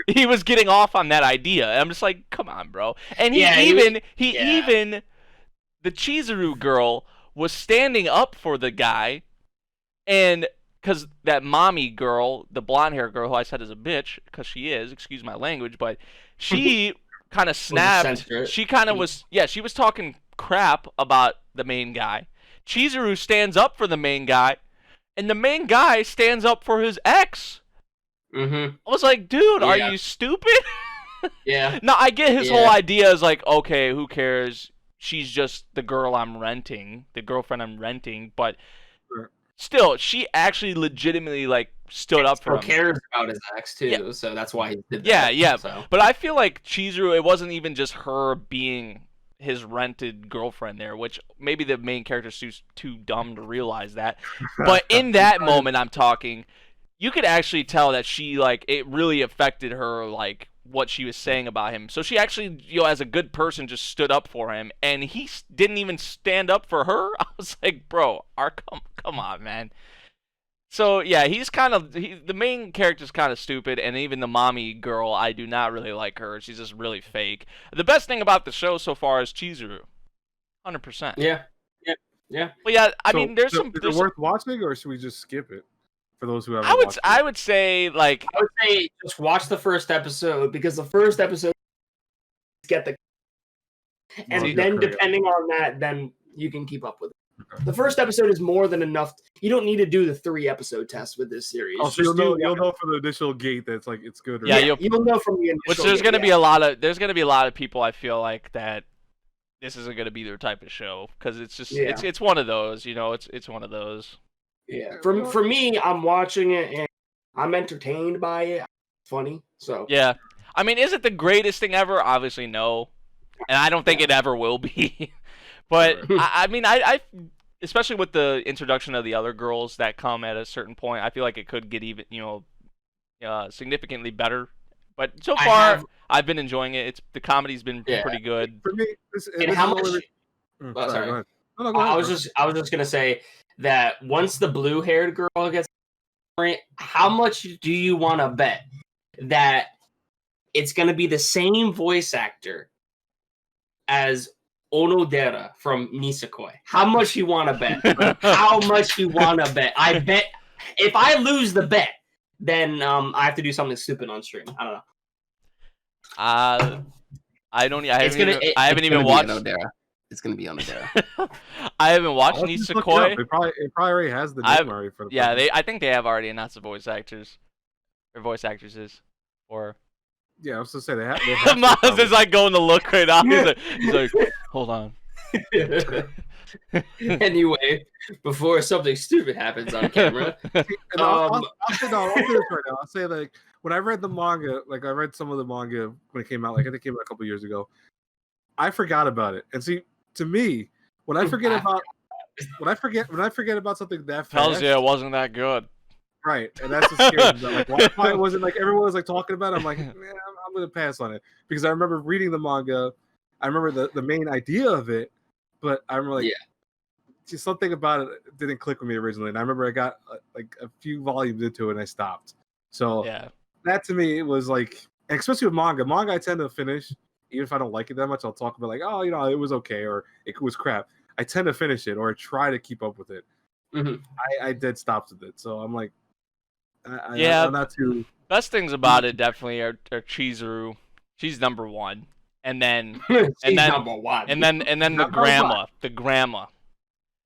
He was getting off on that idea. And I'm just like, come on, bro. And even the Chizuru girl was standing up for the guy, and because that mommy girl, the blonde hair girl who I said is a bitch, because she is, excuse my language, but she kind of snapped. She kind of was, she was talking crap about the main guy. Chizuru stands up for the main guy, and the main guy stands up for his ex. Mm-hmm. I was like, dude, are you stupid? Yeah. No, I get his whole idea is like, okay, who cares? She's just the girl I'm renting, the girlfriend I'm renting, but still, she actually legitimately like stood up for him. Cares about his ex too, so that's why he did that. Yeah. So. But I feel like Chizuru, it wasn't even just her being his rented girlfriend there, which maybe the main character's too dumb to realize that. But in that moment, I'm talking, you could actually tell that she like it really affected her like what she was saying about him. So she actually, as a good person, just stood up for him, and he didn't even stand up for her. I was like, bro, come on, man. So yeah, he's kind of the main character's kind of stupid, and even the mommy girl, I do not really like her. She's just really fake. The best thing about the show so far is Chizuru, 100%. Yeah. But yeah, I So, mean, there's some. Is it worth watching, or should we just skip it for those who haven't I would watched I would say like I would say just watch the first episode because the first episode get the and Well, then you're correct. depending on that, then you can keep up with it. The first episode is more than enough. You don't need to do the 3-episode test with this series. Oh, so Just do you'll one. know from the initial gate that it's like it's good. Or Yeah, not. you'll- You'll know from the initial. which there's gonna yeah. be a lot of people I feel like that this isn't gonna be their type of show because it's just Yeah. it's one of those, it's one of those. Yeah. For me, I'm watching it and I'm entertained by it. It's funny. So Yeah, I mean, is it the greatest thing ever? Obviously, no, and I don't think it ever will be. But I mean, I especially with the introduction of the other girls that come at a certain point, I feel like it could get even significantly better. But so far, I've been enjoying it. The comedy's been pretty good. For me, and how much? Sorry, go ahead. No, go I ahead, was just gonna say that once the blue-haired girl gets, how much do you want to bet that it's gonna be the same voice actor as Onodera from Nisekoi? How much you want to bet? How much you want to bet? I bet if I lose the bet, then I have to do something stupid on stream. I don't know. I haven't even watched. It's gonna be Onodera. I haven't watched Let's just look it up. Nisekoi. It probably already has the name already for the Yeah, person. I think they have already announced the voice actors or voice actresses. Or Yeah, I was gonna say they have. Miles is like going to look right now. He's like, hold on. Anyway, before something stupid happens on camera, I'll say this right now. I'll say like when I read the manga, like I read some of the manga when it came out, like I think it came out a couple years ago. I forgot about it, and see, to me, when I forget about something that fast, Tells you it wasn't that good. right, and that's what's scary. Like, why it wasn't like everyone was like talking about it. I'm like, man, I'm gonna pass on it because I remember reading the manga. I remember the main idea of it, but I remember like just something about it didn't click with me originally, and I remember I got like a few volumes into it and I stopped. So that to me it was like, especially with manga. Manga I tend to finish. Even if I don't like it that much, I'll talk about like, oh, it was okay or it was crap. I tend to finish it or try to keep up with it. Mm-hmm. I dead stopped with it, so I'm like, I'm not too. Best things about it definitely are Chizuru. She's number one, and then number one, and then the grandma, the grandma,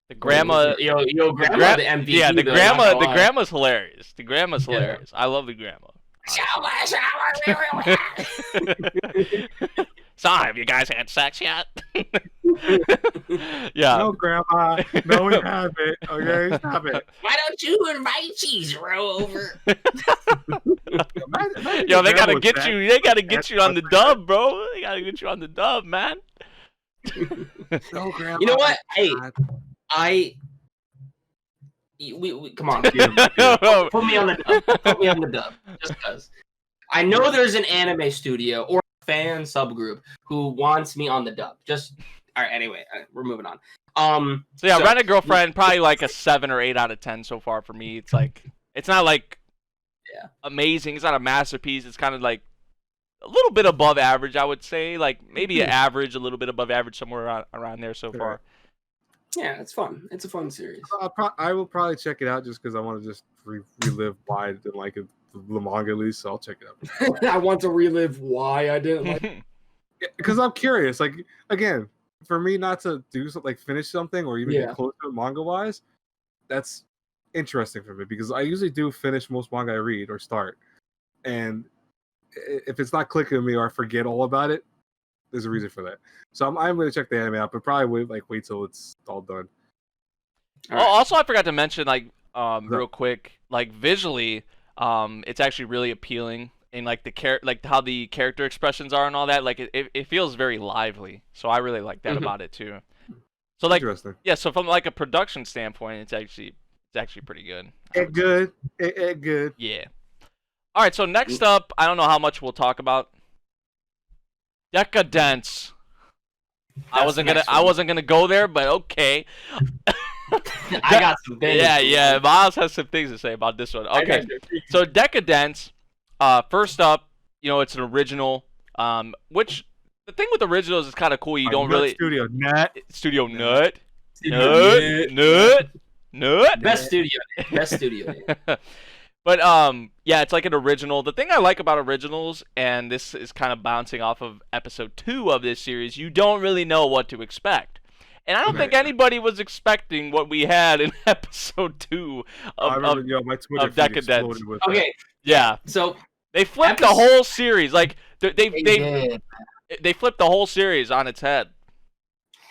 the grandma. Yo, grandma, the MVP. Yeah, the grandma's hilarious. The grandma's hilarious. I love the grandma. Sorry, have you guys had sex yet? Yeah. No, Grandma. No, we haven't. Okay, stop it. Why don't you invite Chizuru over? Yo, they gotta get you. They gotta get you on the dub, bro. They gotta get you on the dub, man. No, Grandma. You know what? Hey, we come on. Put me on the dub. Put me on the dub. Just because. I know there's an anime studio or fan subgroup who wants me on the dub. Just all right. Anyway, we're moving on. So yeah, Rent a Girlfriend probably like a 7 or 8 out of 10 so far for me. It's like it's not like amazing. It's not a masterpiece. It's kind of like a little bit above average, I would say. Like maybe an average, a little bit above average, somewhere around there so far. Yeah, it's fun. It's a fun series. I will probably check it out just because I want to just relive why I didn't like it, the manga at least. So I'll check it out. I want to relive why I didn't like it. Because I'm curious. Like again, for me not to do something like finish something or even get close to it manga wise, that's interesting for me because I usually do finish most manga I read or start, and if it's not clicking with me or I forget all about it, there's a reason for that. So I'm going to check the anime out, but probably wait till it's all done. All right. Also, I forgot to mention, like, real quick, like visually, it's actually really appealing, and like like how the character expressions are and all that. Like, it feels very lively. So I really like that about it too. So like, so from like a production standpoint, it's actually pretty good. It good. Yeah. All right. So next up, I don't know how much we'll talk about. Deca Dence. I wasn't gonna go there, but okay. I got some things. Yeah. Miles has some things to say about this one. Okay, so Deca Dence. First up, it's an original. Which the thing with originals is kind of cool. You don't really Studio Nut. Best studio. But yeah, it's like an original. The thing I like about originals, and this is kind of bouncing off of episode 2 of this series, you don't really know what to expect. And I don't think anybody was expecting what we had in episode 2 of Deca Dence. Okay. Yeah. So they flipped the whole series. Like they flipped the whole series on its head.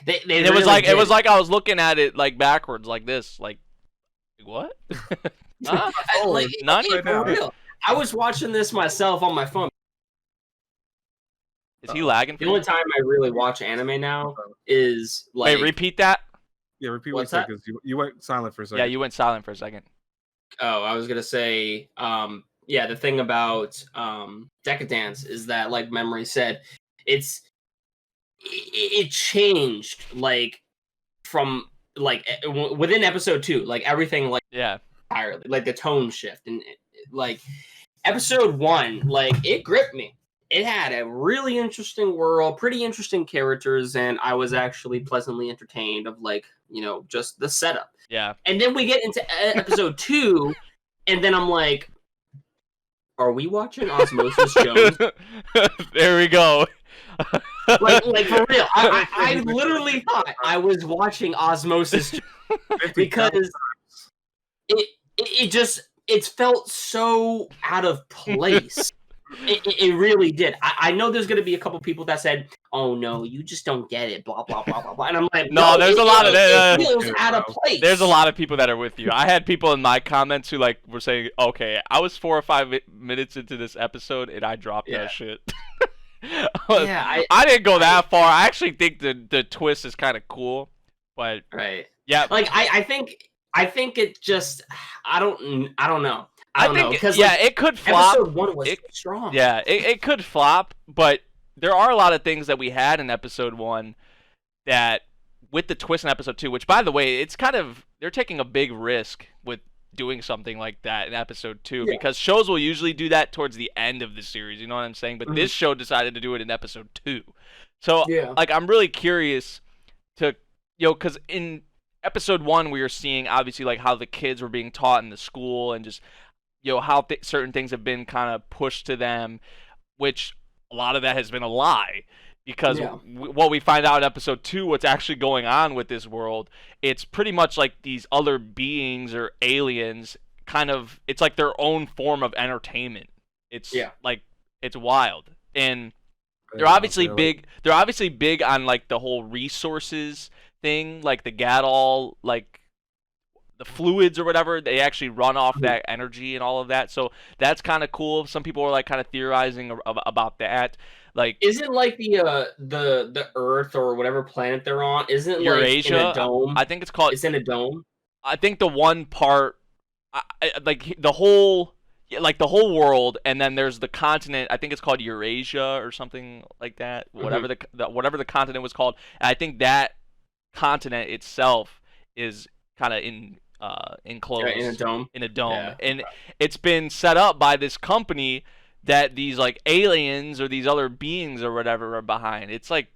It was like I was looking at it like backwards, like this, like what? Nani? For real. I was watching this myself on my phone. Is he lagging? The only time I really watch anime now is like. Wait, repeat that. Yeah, repeat what you said because you went silent for a second. Yeah, you went silent for a second. Oh, I was gonna say, yeah, the thing about Deca Dence is that, like Memory said, it changed like from like within episode 2, like everything like entirely, like the tone shift and like episode 1, like it gripped me. It had a really interesting world, pretty interesting characters, and I was actually pleasantly entertained of like just the setup. Yeah. And then we get into episode 2, and then I'm like, are we watching Osmosis Jones? There we go. like for real. I literally thought I was watching Osmosis Jones because it felt so out of place. It really did. I know there's going to be a couple people that said, "Oh no, you just don't get it." Blah blah blah blah blah. And I'm like, no, there's a lot of it feels out of place. There's a lot of people that are with you. I had people in my comments who like were saying, "Okay, I was 4 or 5 minutes into this episode and I dropped that shit." I didn't go that far. I actually think the twist is kind of cool, but yeah, like I think it just I don't know. I think because it could flop. Episode 1 was strong. Yeah, it could flop, but there are a lot of things that we had in episode 1 that with the twist in episode 2, which by the way, it's kind of they're taking a big risk with doing something like that in episode 2 because shows will usually do that towards the end of the series, you know what I'm saying? But this show decided to do it in episode 2. So like I'm really curious to cuz in episode 1 we were seeing obviously like how the kids were being taught in the school and just how certain things have been kind of pushed to them, which a lot of that has been a lie. Because what we find out in episode 2, what's actually going on with this world, it's pretty much like these other beings or aliens, kind of, it's like their own form of entertainment. It's like, it's wild. And they're obviously big. They're obviously big on like the whole resources thing, like the Gadol, like the fluids or whatever, they actually run off that energy and all of that. So that's kind of cool. Some people are like kind of theorizing about that. Like, isn't like the Earth or whatever planet they're on? Isn't Eurasia, like in a dome? I think it's called. It's in a dome. I think the one part, like the whole world, and then there's the continent. I think it's called Eurasia or something like that. Whatever whatever the continent was called. And I think that continent itself is kind of enclosed in a dome, and it's been set up by this company that these like aliens or these other beings or whatever are behind. It's like,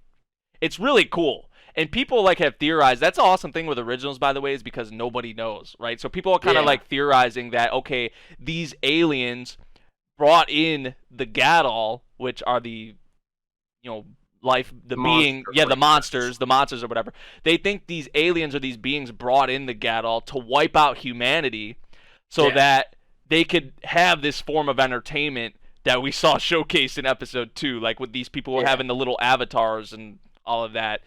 it's really cool, and people like have theorized. That's the awesome thing with originals, by the way, is because nobody knows, right? So people are kind of like theorizing that okay, these aliens brought in the Gadol, which are the the monsters or whatever. They think these aliens or these beings brought in the Gadol to wipe out humanity so that they could have this form of entertainment that we saw showcased in episode 2, like with these people having the little avatars and all of that.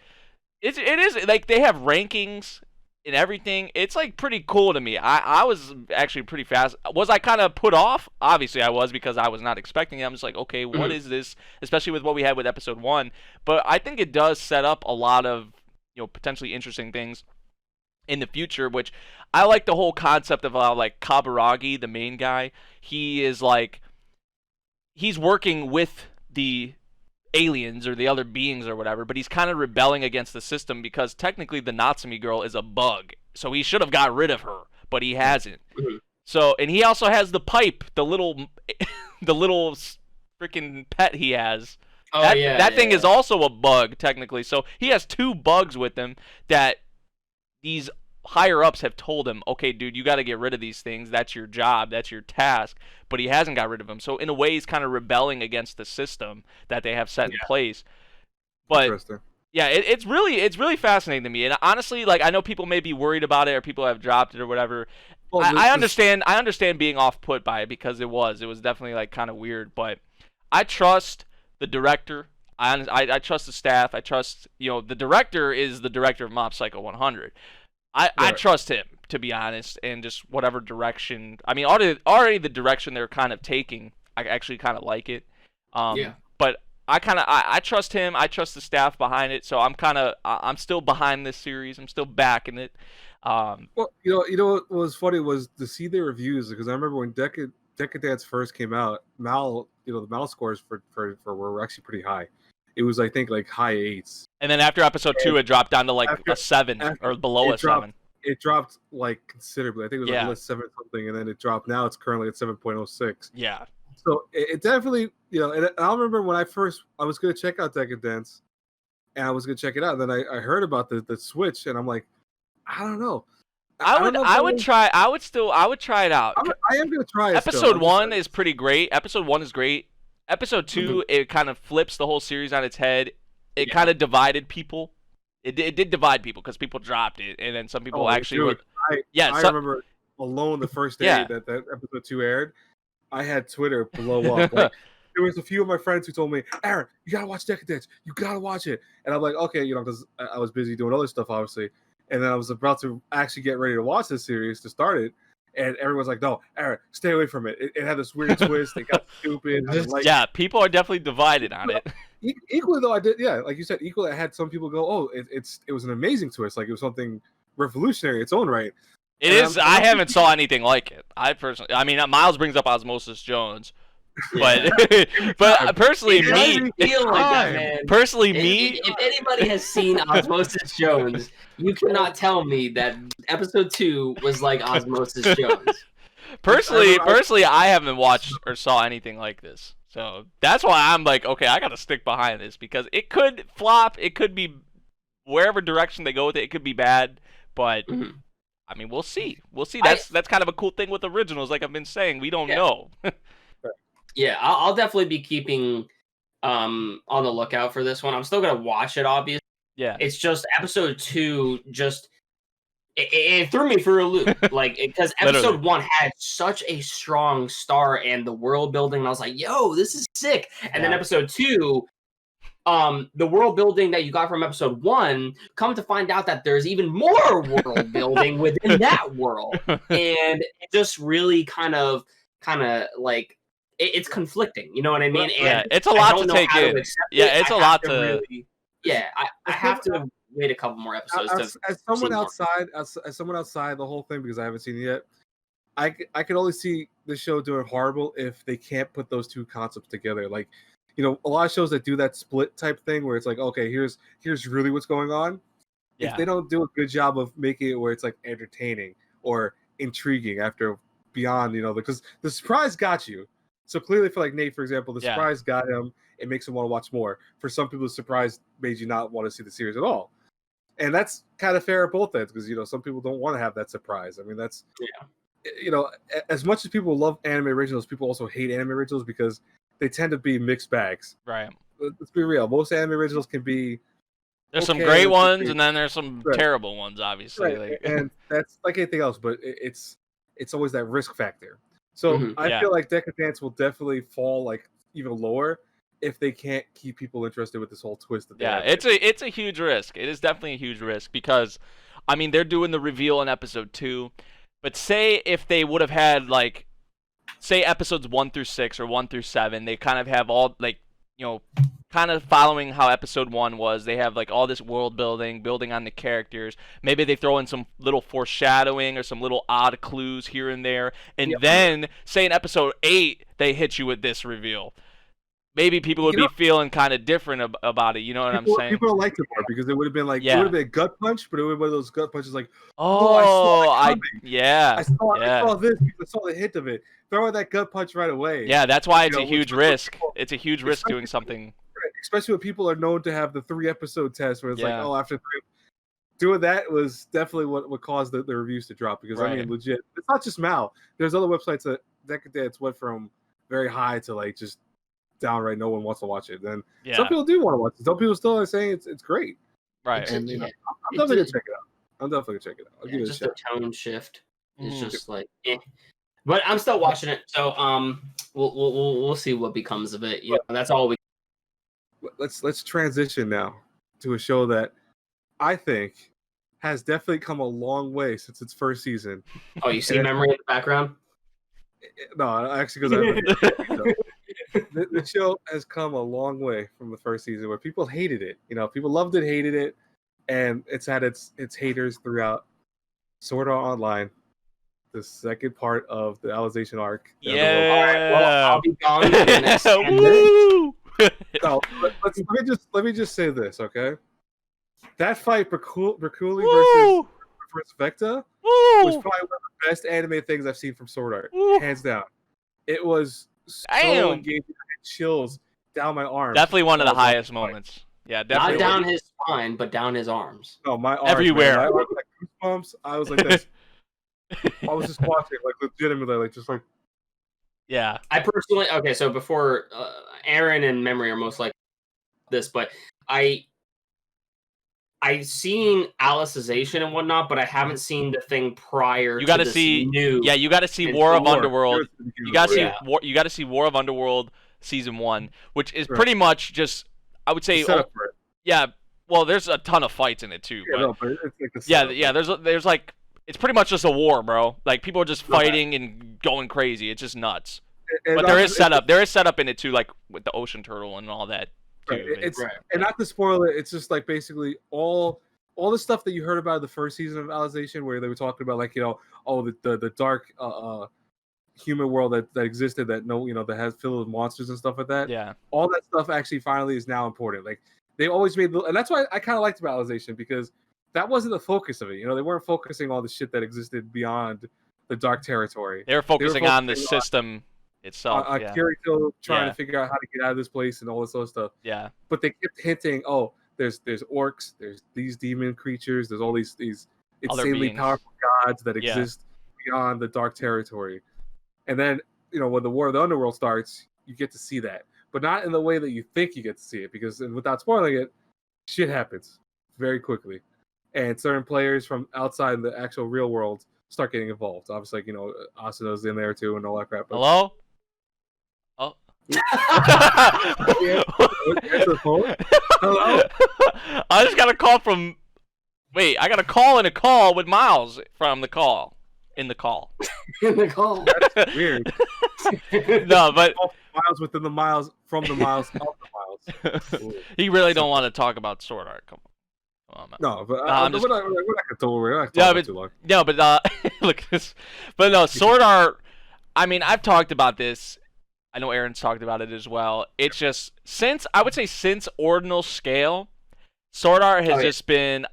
It is like they have rankings and everything. It's like pretty cool to me. I was actually pretty fast. Was I kind of put off? Obviously I was, because I was not expecting it. I'm just like, okay, what is this? Especially with what we had with episode 1. But I think it does set up a lot of potentially interesting things in the future, which I like the whole concept of how like Kaburagi, the main guy, he is like, he's working with the aliens or the other beings or whatever, but he's kind of rebelling against the system because technically the Natsumi girl is a bug So he should have got rid of her, but he hasn't. Mhm. So, and he also has the pipe, the little freaking pet he has. Oh That thing is also a bug technically. So he has 2 bugs with him that these higher ups have told him, okay, dude, you got to get rid of these things. That's your job. That's your task. But he hasn't got rid of them. So in a way, he's kind of rebelling against the system that they have set in place. But yeah, it's really fascinating to me. And honestly, like, I know people may be worried about it or people have dropped it or whatever. Well, I understand being off put by it because it was definitely like kind of weird. But I trust the director. I trust the staff. I trust, the director is the director of Mob Psycho 100. I trust him, to be honest, and just whatever direction. I mean, already the direction they're kind of taking, I actually kind of like it. But I trust him. I trust the staff behind it. So I'm still behind this series. I'm still backing it. Well, what was funny was to see the reviews, because I remember when Deca Dance first came out, the Mal scores for were actually pretty high. It was, I think, like high 8s. And then after episode 2, it dropped down to like a 7 or below a 7. It dropped like considerably. I think it was like 7 something, and then it dropped. Now it's currently at 7.06. Yeah. So it definitely, and I remember when I was going to check out Deca Dence, and I was going to check it out. And then I heard about the Switch, and I'm like, I don't know. I would try it out. I am going to try it. Episode 1 is pretty great. Episode 1 is great. Episode 2, it kind of flips the whole series on its head. It kind of divided people. It did divide people because people dropped it, and then some people actually. I remember alone the first day that episode 2 aired. I had Twitter blow up. Like, there was a few of my friends who told me, "Aaron, you gotta watch Deca Dence. You gotta watch it." And I'm like, "Okay," because I was busy doing other stuff, obviously. And then I was about to actually get ready to watch this series to start it. And everyone's like, "No, Aaron, stay away from it. It had this weird twist. It got stupid." People are definitely divided on it. Equally though, like you said, equally I had some people go, "Oh, it was an amazing twist. Like it was something revolutionary in its own right." It is. I haven't saw anything like it. I mean, Miles brings up Osmosis Jones, but personally, me, feel like that, man. Personally, if anybody has seen Osmosis Jones, you cannot tell me that episode 2 was like Osmosis Jones. Personally, I haven't watched or saw anything like this, so that's why I'm like, okay, I gotta stick behind this because it could flop. It could be wherever direction they go with it. It could be bad, but. Mm-hmm. I mean, we'll see. That's kind of a cool thing with originals. Like I've been saying, we don't know. Yeah, I'll definitely be keeping on the lookout for this one. I'm still gonna watch it, obviously. Yeah. It's just episode 2 it threw me for a loop, like because episode 1 had such a strong start and the world building, and I was like, "Yo, this is sick!" And then episode 2. The world building that you got from episode 1, come to find out that there's even more world building within that world, and it just really kind of like it's conflicting. You know what I mean? And it's a lot to take in. It's a lot to. I have to wait a couple more episodes. As someone outside the whole thing, because I haven't seen it yet, I can only see the show doing horrible if they can't put those two concepts together. Like. A lot of shows that do that split type thing where it's like, okay, here's really what's going on. If they don't do a good job of making it where it's like entertaining or intriguing after beyond, because the surprise got you. So clearly for like Nate, for example, the surprise got him. It makes him want to watch more. For some people, the surprise made you not want to see the series at all. And that's kind of fair at both ends because, some people don't want to have that surprise. I mean, that's, as much as people love anime originals, people also hate anime originals because they tend to be mixed bags. Right. Let's be real. Most anime originals can be. There's some great ones, and then there's some terrible ones, obviously. Right. And that's like anything else, but it's always that risk factor. So I feel like Deca Dence will definitely fall like even lower if they can't keep people interested with this whole twist. It's a huge risk. It is definitely a huge risk because, I mean, they're doing the reveal in episode 2, but say if they would have had like. Say episodes 1 through 6 or 1 through 7, they kind of have all like, kind of following how episode 1 was. They have like all this world building on the characters. Maybe they throw in some little foreshadowing or some little odd clues here and there. And then say in episode 8, they hit you with this reveal. maybe people would be feeling kind of different about it. You know what I'm saying? People liked it more because it would have been like it would have been a gut punch, but it would have been one of those gut punches like, I saw this because I saw the hint of it. Throw in that gut punch right away. Yeah, that's why it's a huge risk. It's a huge risk doing something. Especially when people are known to have the 3-episode test where it's like, oh, after 3. Doing that was definitely what caused the reviews to drop because I mean, legit, it's not just Mal. There's other websites that Deca Dence went from very high to like just downright no one wants to watch it. Then some people do want to watch it. Some people still are saying it's great. Right. And I'm definitely gonna check it out. I'll give it a shot. The tone shift is just like, but I'm still watching it. So we'll see what becomes of it. You know, that's all we. Let's transition now to a show that I think has definitely come a long way since its first season. Oh, you see Memory in the background? No, actually, because the show has come a long way from the first season where people hated it. You know, people loved it, hated it, and it's had its haters throughout. Sword Art Online, the second part of the Alicization arc. All right, well, I'll be gone for the next 10 minutes. No, let me just say this, okay? That fight, Braculi versus Vecta, was probably one of the best anime things I've seen from Sword Art, hands down. It was so engaging, chills down my arms. Definitely one of the highest moments. Yeah, definitely. Not down his spine, but down his arms. No, my arms. Everywhere. Man. I was like goosebumps. I was like this. I was just watching, like legitimately, like just like. Yeah. I personally so before Aaron and Memory are most like this, but I've seen Alicization and whatnot, but I haven't seen the thing prior. You got to see new. Yeah, you got to see War of Underworld. You got to see You got to see War of Underworld season 1, which is pretty much just, I would say, yeah. Well, there's a ton of fights in it too. But it's like there's like, it's pretty much just a war, bro. Like people are just fighting and going crazy. It's just nuts. But there is setup. There is setup in it too, like with the ocean turtle and all that. And not to spoil it, it's just like basically all the stuff that you heard about the first season of Alicization, where they were talking about like, you know, the dark human world that existed that that has filled with monsters and stuff like that. Yeah, all that stuff actually finally is now important. Like they always made, and that's why I kind of liked about Alicization, because that wasn't the focus of it. You know, they weren't focusing all the shit that existed beyond the dark territory. They were focusing on the system itself. Kirito trying to figure out how to get out of this place and all this other stuff. Yeah. But they kept hinting, there's orcs, there's these demon creatures, there's all these insanely powerful gods that exist beyond the dark territory. And then, when the War of the Underworld starts, you get to see that. But not in the way that you think you get to see it, because without spoiling it, shit happens very quickly. And certain players from outside the actual real world start getting involved. Obviously, Asuno's in there too and all that crap. But... Hello? Oh. Hello? I just got a call from... Wait, I got a call in a call with Miles from the call. In the call. In the call. That's weird. No, but... Miles within the miles from the miles of the miles. He really don't want to talk about Sword Art. Come on, man. No, but I'm just... we're not going to talk too long. No, but look, but no, Sword Art. I mean, I've talked about this. I know Aaron's talked about it as well. It's just since Ordinal Scale, Sword Art has just been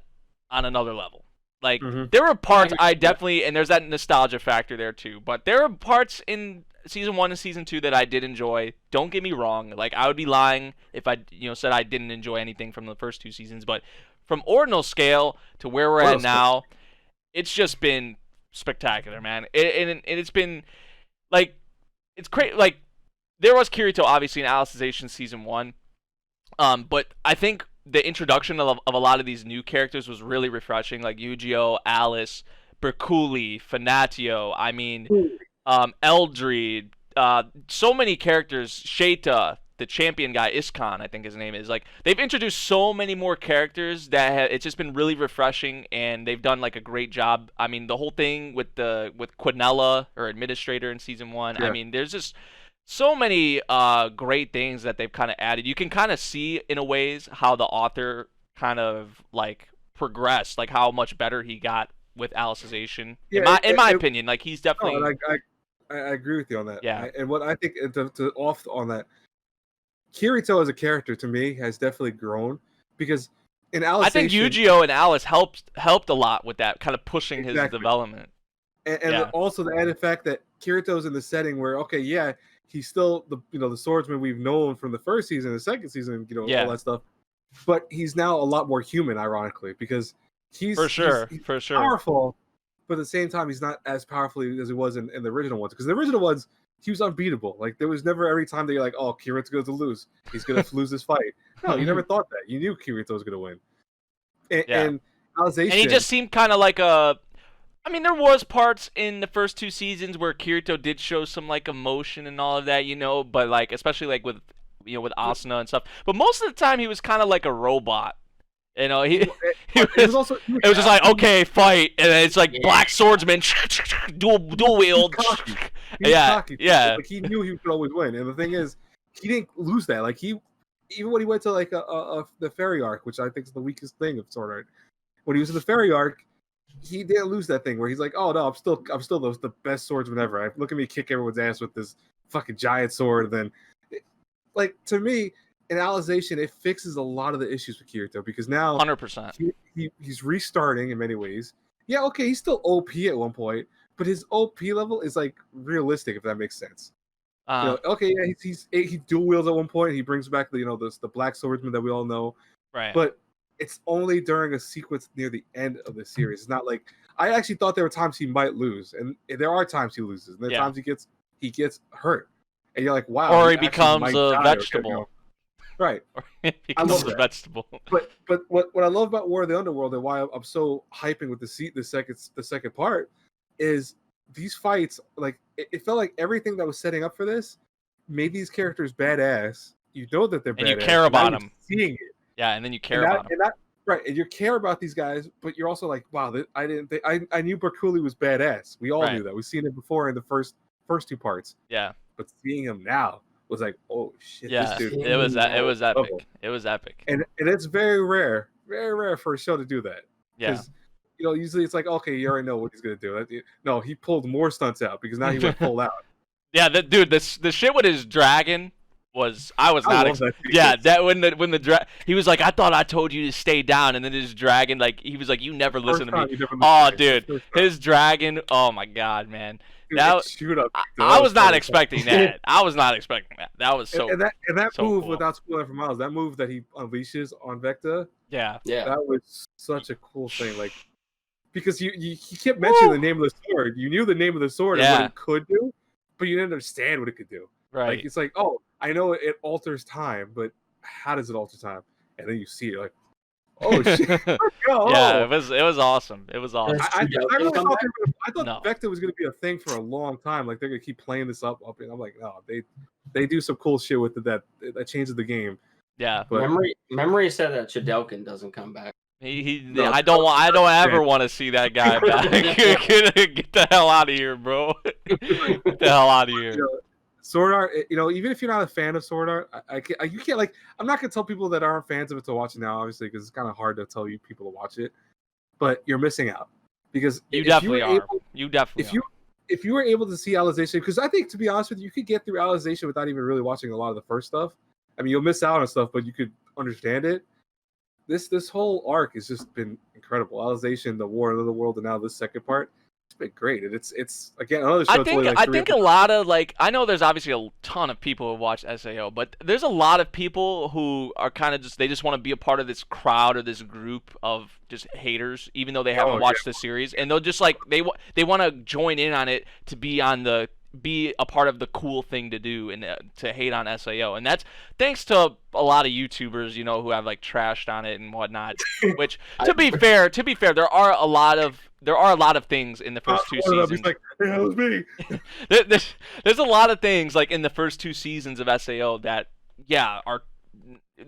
on another level. Like there were parts I definitely, and there's that nostalgia factor there too. But there are parts in season 1 and season 2 that I did enjoy. Don't get me wrong. Like I would be lying if I said I didn't enjoy anything from the first 2 seasons. But from Ordinal Scale to where we're at now, it's just been spectacular, man. And it's been like, it's great. Like there was Kirito obviously in Alicization season 1, but I think the introduction of a lot of these new characters was really refreshing, like Yu-Gi-Oh, Alice, Berkuli, Fanatio. I mean, Eldred. So many characters. Sheta, the champion guy, Iskan, I think his name is. Like they've introduced so many more characters that it's just been really refreshing, and they've done like a great job. I mean, the whole thing with Quinella or Administrator in season 1. Yeah. I mean, there's just so many great things that they've kind of added. You can kind of see in a ways how the author kind of like progressed, like how much better he got with Alicization. Yeah, in my opinion, like he's definitely. I agree with you on that. Yeah. And what I think to off on that, Kirito as a character to me has definitely grown because in Alicization, I think Yu-Gi-Oh and Alice helped a lot with that, kind of pushing his development. And also the added fact that Kirito's in the setting where, okay, yeah, he's still the swordsman we've known from the first season, the second season, all that stuff. But he's now a lot more human, ironically, because he's powerful, but at the same time, he's not as powerful as he was in the original ones. Because the original ones, he was unbeatable. Like, there was never every time that you're like, oh, Kirito's going to lose. He's going to lose this fight. No, you never thought that. You knew Kirito was going to win. And Alicization, and he just seemed kind of like a... I mean, there was parts in the first 2 seasons where Kirito did show some, like, emotion and all of that, but, like, especially, like, with Asuna and stuff. But most of the time, he was kind of like a robot. It was just like, okay, fight, and it's like black swordsman, dual wield. Cocky. Like, he knew he could always win, and the thing is, he didn't lose that. Like, even when he went to like the fairy arc, which I think is the weakest thing of Sword Art, when he was in the fairy arc, he didn't lose that thing where he's like, oh no, I'm still the best swordsman ever. Look at me kick everyone's ass with this fucking giant sword. And then, like, to me, in Alicization, it fixes a lot of the issues with Kirito because now 100%. He's restarting in many ways. Yeah, okay, he's still OP at one point, but his OP level is like realistic, if that makes sense. Okay, yeah, he dual wields at one point. He brings back the black swordsman that we all know, right? But it's only during a sequence near the end of the series. It's not like I actually thought there were times he might lose, and there are times he loses, and there are times he gets hurt, and you're like, wow, or he becomes a vegetable. Right. I love that. Vegetable. But what I love about War of the Underworld and why I'm so hyping with the second part is these fights, like it felt like everything that was setting up for this made these characters badass. You know that they're badass. And you care about them. Seeing it. Yeah, and then you care about them. Right, and you care about these guys, but you're also like, wow, I knew Berkuli was badass. We all knew that. We've seen it before in the first 2 parts. Yeah. But seeing him now was like, oh shit, this dude. It was epic. Level. It was epic. And it's very rare for a show to do that. Yeah. Usually it's like, okay, you already know what he's gonna do. No, he pulled more stunts out because now he went full out. Yeah, the shit with his dragon was that when the he was like, I thought I told you to stay down, and then his dragon, like, he was like, you never listen to me. Oh, dude, his dragon, oh my god, man. I was not expecting that. I was not expecting that. That was so. And that so move, cool. without spoiling for Miles, that move that he unleashes on Vecta. Yeah. That was such a cool thing. Like, because he kept mentioning the name of the sword. You knew the name of the sword and what it could do, but you didn't understand what it could do. Right. Like, it's like, oh, I know it alters time, but how does it alter time? And then you see it, like, oh shit! Yeah, it was awesome. It was awesome. I really thought Vecta was going to be a thing for a long time. Like, they're going to keep playing this up, and I'm like, no, they do some cool shit with that changes the game. Yeah, but memory said that Chidelkin doesn't come back. I don't ever want to see that guy back. Get the hell out of here, bro. Get the hell out of here. Sword Art, even if you're not a fan of Sword Art, you can't, like, I'm not gonna tell people that aren't fans of it to watch it now, obviously, because it's kind of hard to tell people to watch it. But you're missing out because you definitely are. If you were able to see Alicization, because I think, to be honest with you could get through Alicization without even really watching a lot of the first stuff. I mean, you'll miss out on stuff, but you could understand it. This whole arc has just been incredible. Alicization, the War of the World, and now this second part. It's been great, and it's again another show. I think a lot of, like, I know there's obviously a ton of people who watch SAO, but there's a lot of people who are kind of they just want to be a part of this crowd or this group of just haters, even though they haven't watched the series, and they'll just, like, they want to join in on it to be a part of the cool thing to do and to hate on SAO, and that's thanks to a lot of YouTubers, who have, like, trashed on it and whatnot. Which, to be fair, there are a lot of things in the first 2 seasons. He's like, yeah, it was me. There's a lot of things, like, in the first 2 seasons of SAO that are.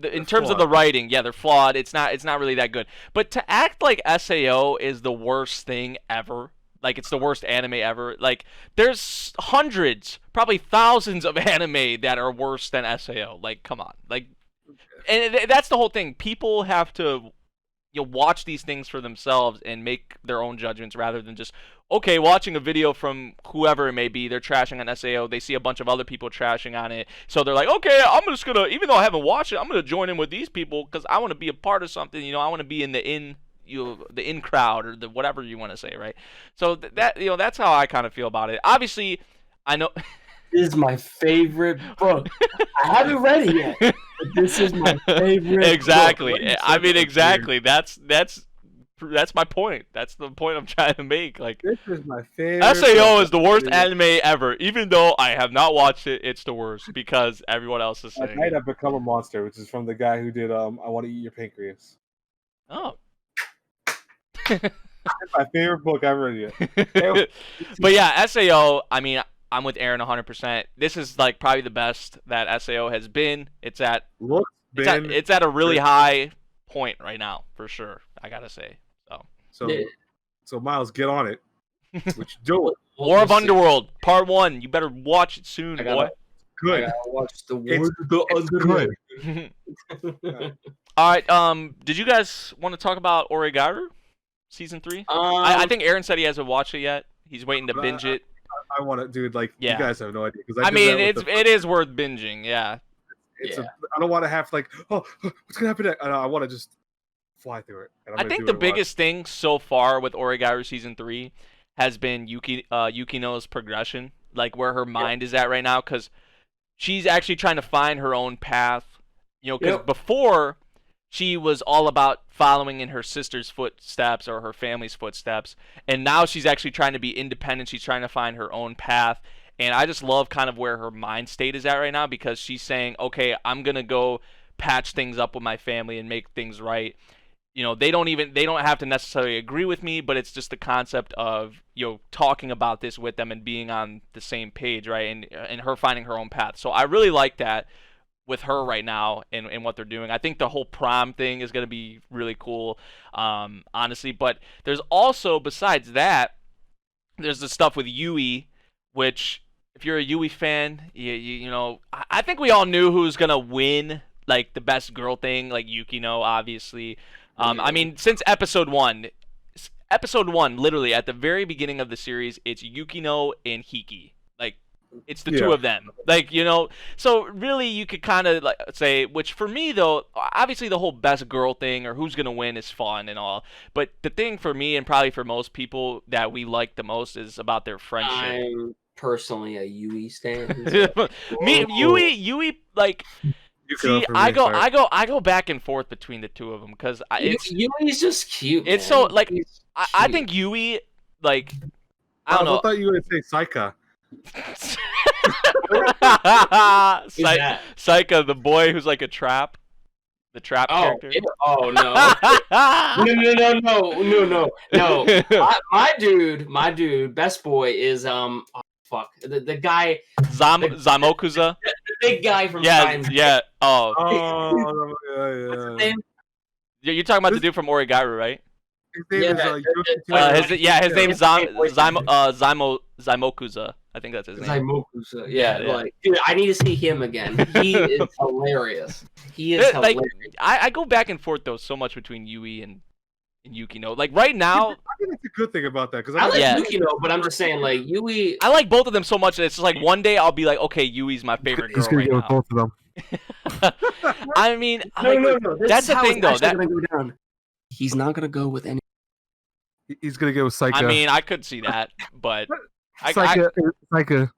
In terms of the writing, they're flawed. It's not really that good. But to act like SAO is the worst thing ever. Like, it's the worst anime ever. Like, there's hundreds, probably thousands of anime that are worse than SAO. Like, come on. Like, and that's the whole thing. People have to watch these things for themselves and make their own judgments rather than just, okay, watching a video from whoever it may be, they're trashing on SAO, they see a bunch of other people trashing on it, so they're like, okay, I'm just gonna, even though I haven't watched it, I'm gonna join in with these people because I want to be a part of something. I want to be in the in crowd, or the whatever you want to say, right? So that's how I kind of feel about it. Obviously, I know. This is my favorite book. I haven't read it yet, but this is my favorite. Exactly. Book. I mean, exactly. That's my point. That's the point I'm trying to make. Like, This is my favorite. SAO book. is the worst anime ever. Even though I have not watched it, it's the worst because everyone else is At saying Night it. I've Become a Monster, which is from the guy who did I Want to Eat Your Pancreas. Oh. It's my favorite book I've read yet. But yeah, SAO, I mean, I'm with Aaron 100%. This is like probably the best that SAO has been. It's at a really high point right now, for sure. I gotta say. So Miles, get on it. Which do it. War of Underworld, Part 1. You better watch it soon, boy. I Good. gotta watch the It's Underworld. All right. Did you guys want to talk about Oregairu season 3? I think Aaron said he hasn't watched it yet. He's waiting to binge it. I want to, dude. Like, Yeah. you guys have no idea. I mean, it is worth binging. Yeah. I don't want to have like, oh, what's gonna happen next? I want to just fly through it. And I'm I gonna think do the it biggest thing so far with Oregairu season 3 has been Yukino's progression, like where her mind is at right now, because she's actually trying to find her own path. Because before she was all about following in her sister's footsteps or her family's footsteps, and now she's actually trying to be independent. She's trying to find her own path, and I just love kind of where her mind state is at right now, because she's saying, okay, I'm gonna go patch things up with my family and make things right. They don't have to necessarily agree with me, but it's just the concept of talking about this with them and being on the same page, right? And her finding her own path. So I really like that with her right now and what they're doing. I think the whole prom thing is going to be really cool, honestly. But there's also, besides that, there's the stuff with Yui, which, if you're a Yui fan, I think we all knew who was going to win, like, the best girl thing, like Yukino, obviously. I mean, since episode 1, literally, at the very beginning of the series, it's Yukino and Hiki. Like, it's the two of them. Like, so really you could kind of like say, which for me, though, obviously the whole best girl thing or who's going to win is fun and all. But the thing for me, and probably for most people that we like the most, is about their friendship. I'm personally a Yui stan. Yui, like... See, I go back and forth between the two of them because Yui's just cute. It's man. so like I think Yui, like, I don't know. I thought you would say Saika. Saika, the boy who's like a trap, the trap character. No. No. My dude, best boy is the guy, Zamokuza. the big guy from Science. Yeah. Oh. What's his name? You're talking about the dude from Oregairu, right? His name is his name's Zamokuza. I think that's his name. Zaimokusa. Yeah. Like, dude, I need to see him again. He is hilarious. Like, I go back and forth though so much between Yui and Yukino. Like right now, I think that's a good thing about that because I like Yukino, but I'm just saying, like, Yui. I like both of them so much that it's just like one day I'll be like, okay, Yui's my favorite girl right now. Both of them. I mean, No. That's the thing, though. Gonna go down. He's not gonna go with any. He's gonna go with Saika. I mean, I could see that, but Saika.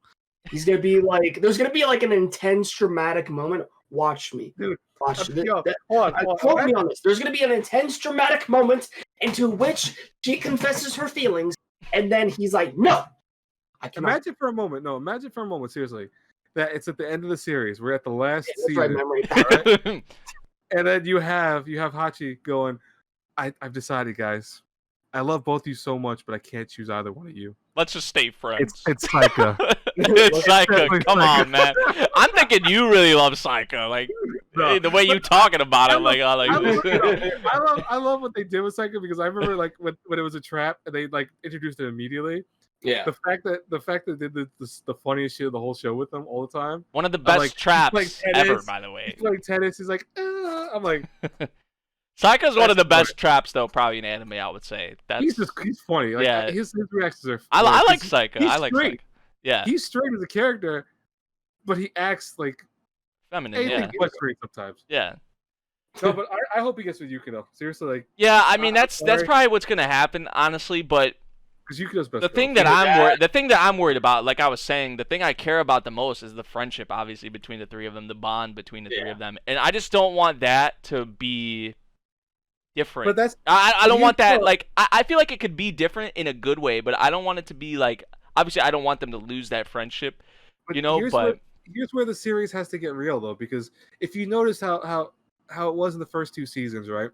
He's gonna be like. There's gonna be like an intense, dramatic moment. Watch me, dude. Watch me. Quote me on this. There's gonna be an intense, dramatic moment into which she confesses her feelings, and then he's like, "No, I cannot." Imagine for a moment, seriously, that it's at the end of the series. We're at the last season, right memory. Right? And then you have Hachi going, I've decided, guys. I love both of you so much, but I can't choose either one of you. Let's just stay friends. It's Saika. It's Saika. Come on, man. I'm thinking you really love Saika. Like, the way you talking about it. I love what they did with Saika because I remember like when it was a trap and they like introduced it immediately. Yeah. The fact that they did the funniest shit of the whole show with them all the time. One of the best traps ever, by the way. He's playing tennis. He's like, I'm like, Saika's one of the best traps, though, probably in anime. I would say he's funny. Like, yeah. his reactions are. I like Saika. He's I like straight. Saika. Yeah, He's straight as a character, but he acts like feminine. anything but straight sometimes. Yeah. No, but I hope he gets with Yukino. Seriously, like. Yeah, I mean that's probably what's gonna happen, honestly. But because Yukino's best. The thing that I'm worried about, like I was saying, the thing I care about the most is the friendship, obviously, between the three of them, the bond between the three of them, and I just don't want that to be different. But that's I don't want that. Like I feel like it could be different in a good way, but I don't want it to be like. Obviously, I don't want them to lose that friendship. But here's where the series has to get real, though, because if you notice how it was in the first 2 seasons, right?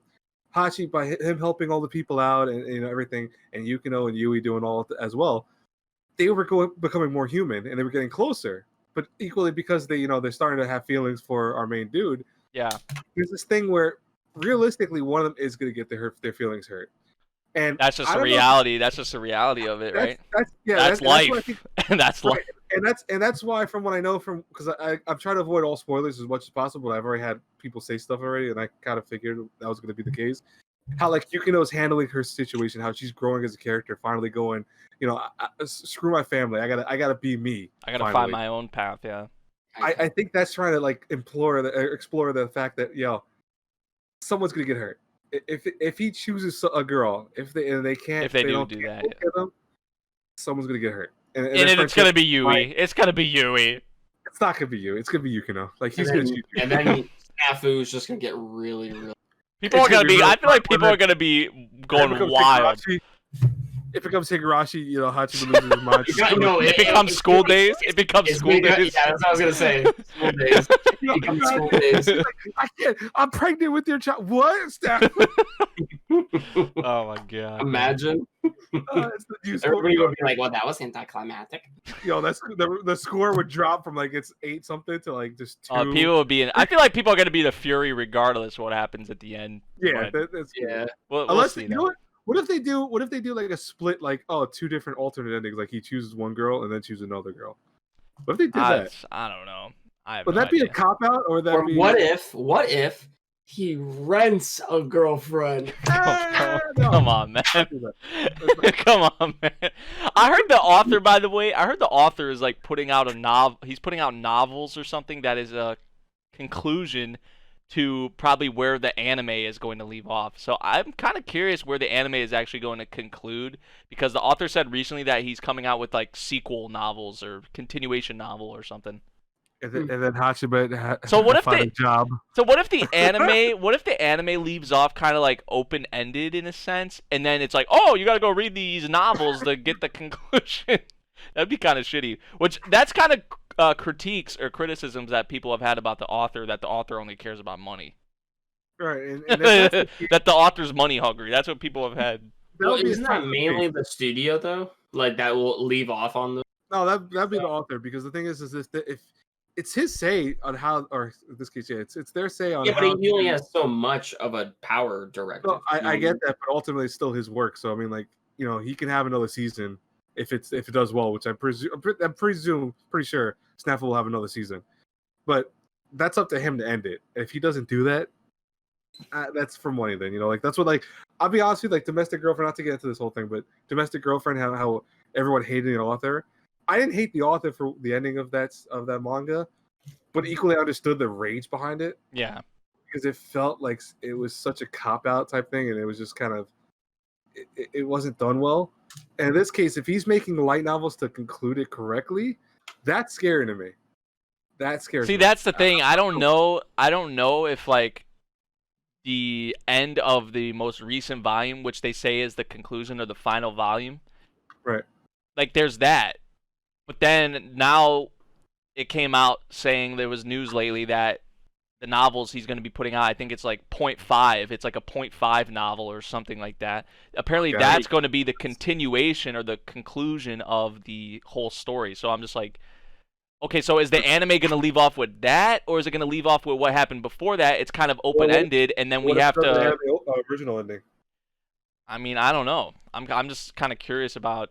Hachi, by him helping all the people out and everything, and Yukino and Yui doing all as well, they were becoming more human and they were getting closer. But equally, because they're starting to have feelings for our main dude. Yeah, there's this thing where realistically one of them is going to get their feelings hurt, and that's just the reality. That's just the reality of it, right? That's life. That's life. And that's why, from what I know, because I'm trying to avoid all spoilers as much as possible. But I've already had people say stuff already, and I kind of figured that was going to be the case. How like Yukino's handling her situation, how she's growing as a character, finally going, screw my family. I gotta be me. I gotta find my own path. Yeah. I think that's trying to like explore the fact that someone's gonna get hurt if he chooses a girl. If they don't do that, someone's gonna get hurt. And it's gonna be Yui. It's gonna be Yui. It's not gonna be you. It's gonna be Yukino. Like he's gonna shoot you. And then Snafu's just gonna get really, really. People are gonna be. I feel like people are gonna be going wild. It becomes Higurashi, Hachi loses his mind. It becomes school days. It becomes school days. Yeah, that's what I was gonna say. School days. It becomes school days. I can't. I'm pregnant with your child. What? Staff? Oh my god! Imagine. Everybody would be like, "Well, that was anticlimactic." That's the score would drop from like it's 8 something to like just 2. People would be in. I feel like people are gonna be the fury regardless of what happens at the end. Yeah, but, that's Unless you know what? What if they do like a split, like 2 different alternate endings, like he chooses one girl and then chooses another girl? What if they did that? I don't know. Would that be a cop out, or be? What if he rents a girlfriend? Come on, man. Come on, man. I heard the author, by the way. Is like putting out a novel. He's putting out novels or something that is a conclusion to probably where the anime is going to leave off. So I'm kind of curious where the anime is actually going to conclude, because the author said recently that he's coming out with like sequel novels or continuation novel or something. And then Hachiba So what if the anime leaves off kind of like open-ended in a sense, and then it's like, oh, you got to go read these novels to get the conclusion. That'd be kind of shitty. Which that's kind of critiques or criticisms that people have had about the author, that the author only cares about money. Right. That the author's money hungry. That's what people have had. Well, isn't that mainly the studio though? Like that will leave off on the. No, that'd be the author, because the thing is if it's his say on how, or in this case, it's their say on. Yeah, but he only has so much of a power directive. No, I get that, but ultimately it's still his work. So I mean, like, he can have another season if it does well, which I'm pretty sure Snafu will have another season. But that's up to him to end it. If he doesn't do that, that's for money. Then like that's what, like, I'll be honest with you, like Domestic Girlfriend. Not to get into this whole thing, but Domestic Girlfriend, how everyone hated the author. I didn't hate the author for the ending of that manga, but equally understood the rage behind it. Yeah, because it felt like it was such a cop-out type thing, and it was just kind of it wasn't done well. And in this case, if he's making light novels to conclude it correctly, that's scary to me. That scares me. See, that's the thing. I don't know if like the end of the most recent volume, which they say is the conclusion of the final volume, right? Like there's that. But then now it came out saying there was news lately that the novels he's going to be putting out, I think it's like 0.5. It's like a 0.5 novel or something like that. Apparently that's going to be the continuation or the conclusion of the whole story. So I'm just like, okay, so is the anime going to leave off with that, or is it going to leave off with what happened before that? It's kind of open-ended, and then we have to... Have the original ending? I mean, I don't know. I'm just kind of curious about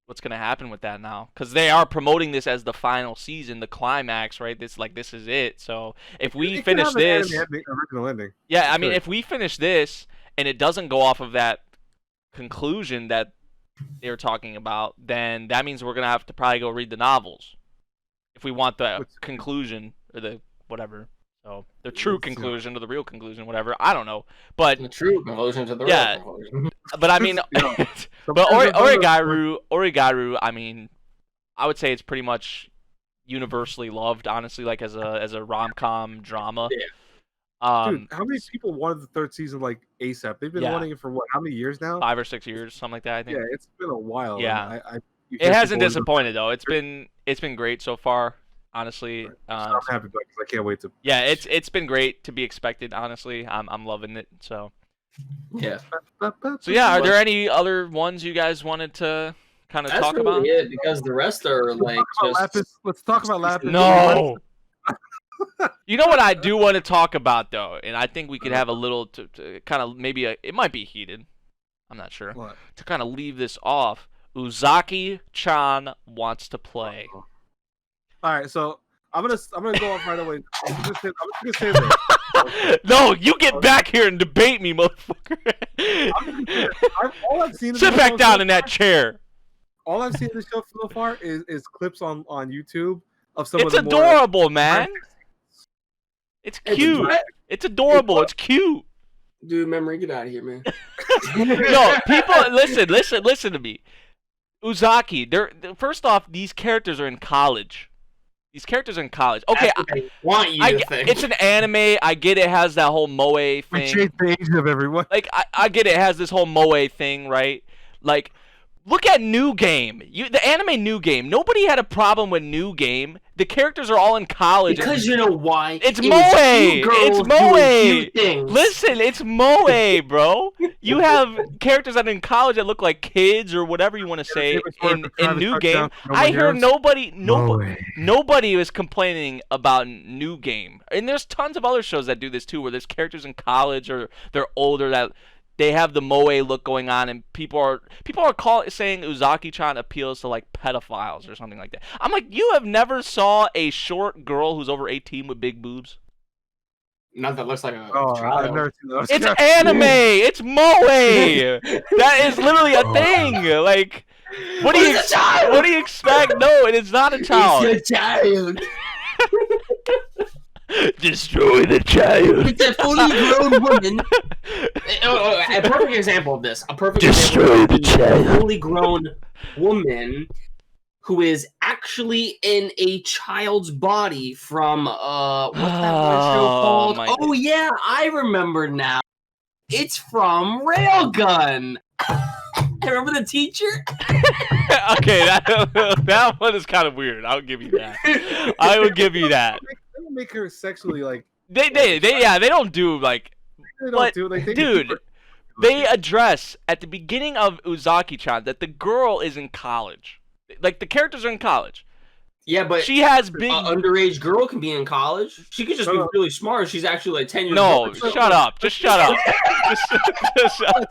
what's gonna happen with that now, because they are promoting this as the final season, the climax, right? This is it. So if we finish this, original ending. yeah, I mean, if we finish this and it doesn't go off of that conclusion that they were talking about, then that means we're gonna have to probably go read the novels if we want the conclusion or the whatever. So the true conclusion or the real conclusion, whatever. I don't know, but The true conclusion to the real conclusion. But I mean, but Oregairu, I mean, I would say it's pretty much universally loved, honestly, like as a rom-com drama. Yeah. Dude, how many people wanted the third season like ASAP? They've been wanting it for what? How many years now? 5 or 6 years, something like that. I think. Yeah, it's been a while. Yeah, it hasn't disappointed though. It's been great so far, honestly. I'm happy because I can't wait to. Yeah, it's been great to be expected. Honestly, I'm loving it. So. Yeah. So yeah, are there any other ones you guys wanted to kind of talk about? It, because the rest are like Let's talk about Lapis. No. You know what I do want to talk about though, and I think we could have a little to kind of maybe it might be heated. I'm not sure. What? To kind of leave this off, Uzaki-chan wants to play. All right, so I'm gonna go off right away. I'm just gonna say this. No, you get back here and debate me, motherfucker. All I've seen. Sit back down in that chair. All I've seen in the show so far is clips on YouTube of some. It's of the adorable, more man. It's cute. It's adorable. It's cute. Dude, memory, get out of here, man. No, people, listen to me. Uzaki, first off, these characters are in college. These characters are in college. Okay, I want you to think. It's an anime. I get it has that whole moe thing. We changed the age of everyone. Like, I get it has this whole moe thing, right? Like, look at New Game. The anime New Game. Nobody had a problem with New Game. The characters are all in college. Because you know why? It's moe. It's moe. Listen, it's moe, bro. You have characters that are in college that look like kids or whatever you want to say in New Game. I hear nobody was complaining about New Game. And there's tons of other shows that do this too, where there's characters in college or they're older that they have the moe look going on, and people are saying Uzaki-chan appeals to like pedophiles or something like that. I'm like, you have never saw a short girl who's over 18 with big boobs? Not that looks like a I've child. never seen those. It's anime. It's moe. That is literally a thing. Like, what do you expect? No, it is not a child. It's a child. Destroy the child. It's a fully grown woman. A perfect example of this. Destroy the child. A fully grown woman who is actually in a child's body from what's that one show called? Oh yeah, I remember now. It's from Railgun. Remember the teacher? Okay, that one is kind of weird. I'll give you that. I would give you that. They don't make her sexually like. They don't do like. They don't do like. Dude, they address at the beginning of Uzaki-chan that the girl is in college. Like the characters are in college. Yeah, but she has big. Underage girl can be in college. She could just be really smart. She's actually like 10 years old. No, shut up. Just shut up. just shut up.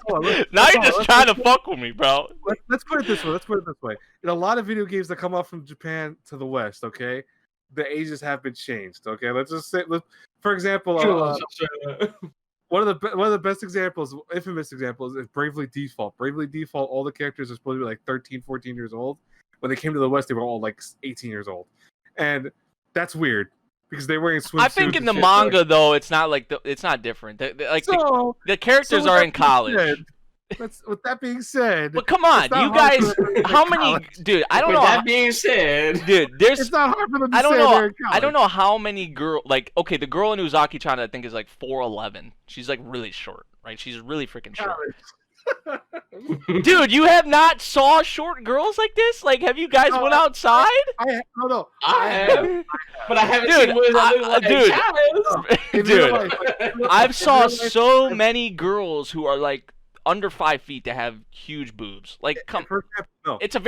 Now you're just trying to fuck with me, bro. Let's put it this way. In a lot of video games that come out from Japan to the West, okay, the ages have been changed. Okay, let's just say, for example, one of the best examples, infamous examples, is Bravely Default. Bravely Default, all the characters are supposed to be like 13, 14 years old. When they came to the West, they were all like 18 years old, and that's weird because they're wearing swimsuits. I think in the manga though, it's not like it's not different. The characters are in college. With that being said, but come on, you guys, how many, dude? I don't know. With that being said, dude, it's not hard for them to say they're in college. I don't know how many the girl in Uzaki-chan I think is like 4'11". She's like really short, right? She's really freaking short. Dude, you have not saw short girls like this? Like, have you guys went outside? I have, but I haven't seen what I've saw so many girls who are like under 5 feet to have huge boobs. Like, it's a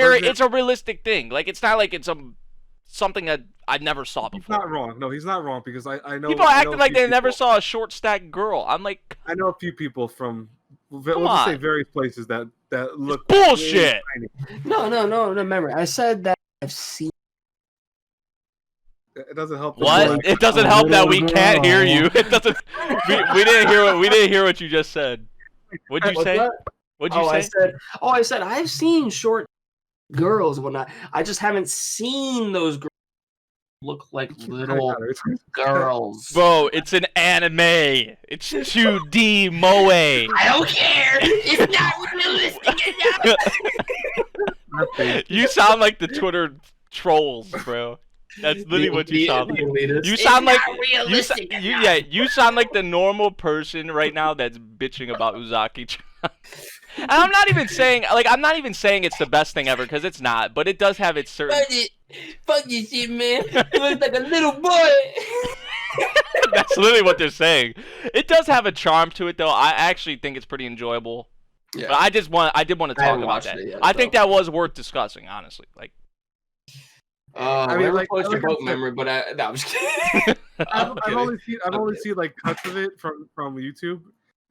realistic thing. Like, it's not like it's something that I never saw before. He's not wrong. No, he's not wrong because I know people acting like they never saw a short stacked girl. I'm like, I know a few people from We'll just say various places that look bullshit. No. Remember, I said that I've seen. It doesn't help. What? It doesn't help that we can't hear you. It doesn't. We didn't hear what you just said. What'd you say? That? What'd you say? I said I've seen short girls and whatnot. I just haven't seen those girls look like little girls. Bro, it's an anime. It's 2D moe. I don't care. It's not realistic enough. You sound like the Twitter trolls, bro. That's literally what you sound like. You sound like you sound like the normal person right now that's bitching about Uzaki-chan. And I'm not even saying it's the best thing ever, because it's not, but it does have its certain. Fuck you, shit, man. You look like a little boy. That's literally what they're saying. It does have a charm to it, though. I actually think it's pretty enjoyable. Yeah. But I did want to talk about that. I think that was worth discussing, honestly. Like. I mean, like boat memory, but I'm just kidding. I've only seen like cuts of it from YouTube,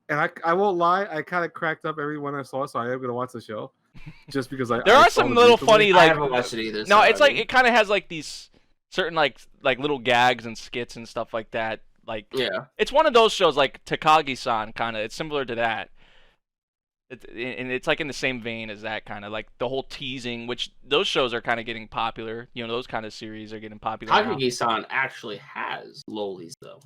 and I won't lie, I kind of cracked up every one I saw, so I am gonna watch the show, just because there are some little funny like. I haven't watched it either. No, it's like it kind of has like these certain like little gags and skits and stuff like that. Like, yeah, it's one of those shows like Takagi-san kind of. It's similar to that. And it's like in the same vein as that, kind of like the whole teasing, which those shows are kind of getting popular. You know, those kind of series are getting popular. Takagi-san actually has lolis though.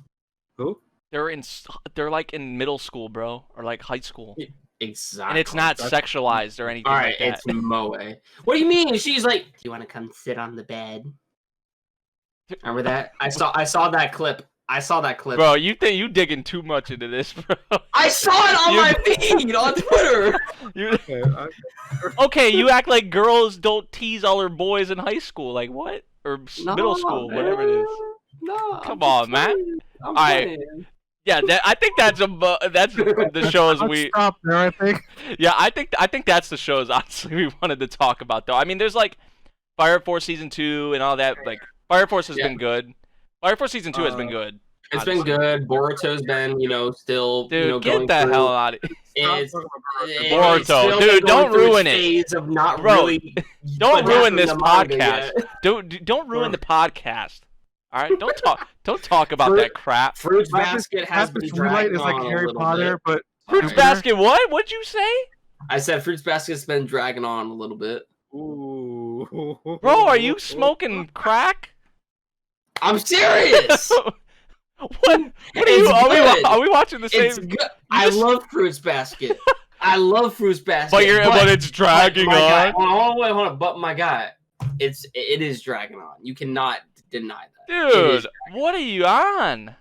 Who? They're like in middle school, bro, or like high school. Exactly. And it's not sexualized or anything like that. It's moe. What do you mean? She's like, do you want to come sit on the bed? Remember that? I saw that clip. Bro, you think you digging too much into this, bro? I saw it on my feed on Twitter. Okay, you act like girls don't tease all their boys in high school. Like what? Or middle school, man. whatever it is. No. Come on, man. All right. Yeah, I think that's the shows we. Stop there, I think. Yeah, I think that's the shows honestly we wanted to talk about though. I mean, there's like Fire Force season 2 and all that. Like Fire Force has been good. Fire Force season 2 has been good. It's been good. Boruto's been, still, dude, going get the through. hell out of It's Boruto, dude, don't ruin it. Of not bro, really don't ruin this podcast. Don't ruin the podcast. All right, don't talk about that crap. Fruits Basket has been dragging is like on Harry a little Potter, bit. but Fruits Basket, what? What'd you say? I said Fruits Basket's been dragging on a little bit. Ooh. Bro, are you smoking crack? I'm serious. What are you? Are we watching the same? It's good. I love Fruits Basket. But it's dragging on. Hold on. But my guy, it is dragging on. You cannot deny that. Dude, what are you on?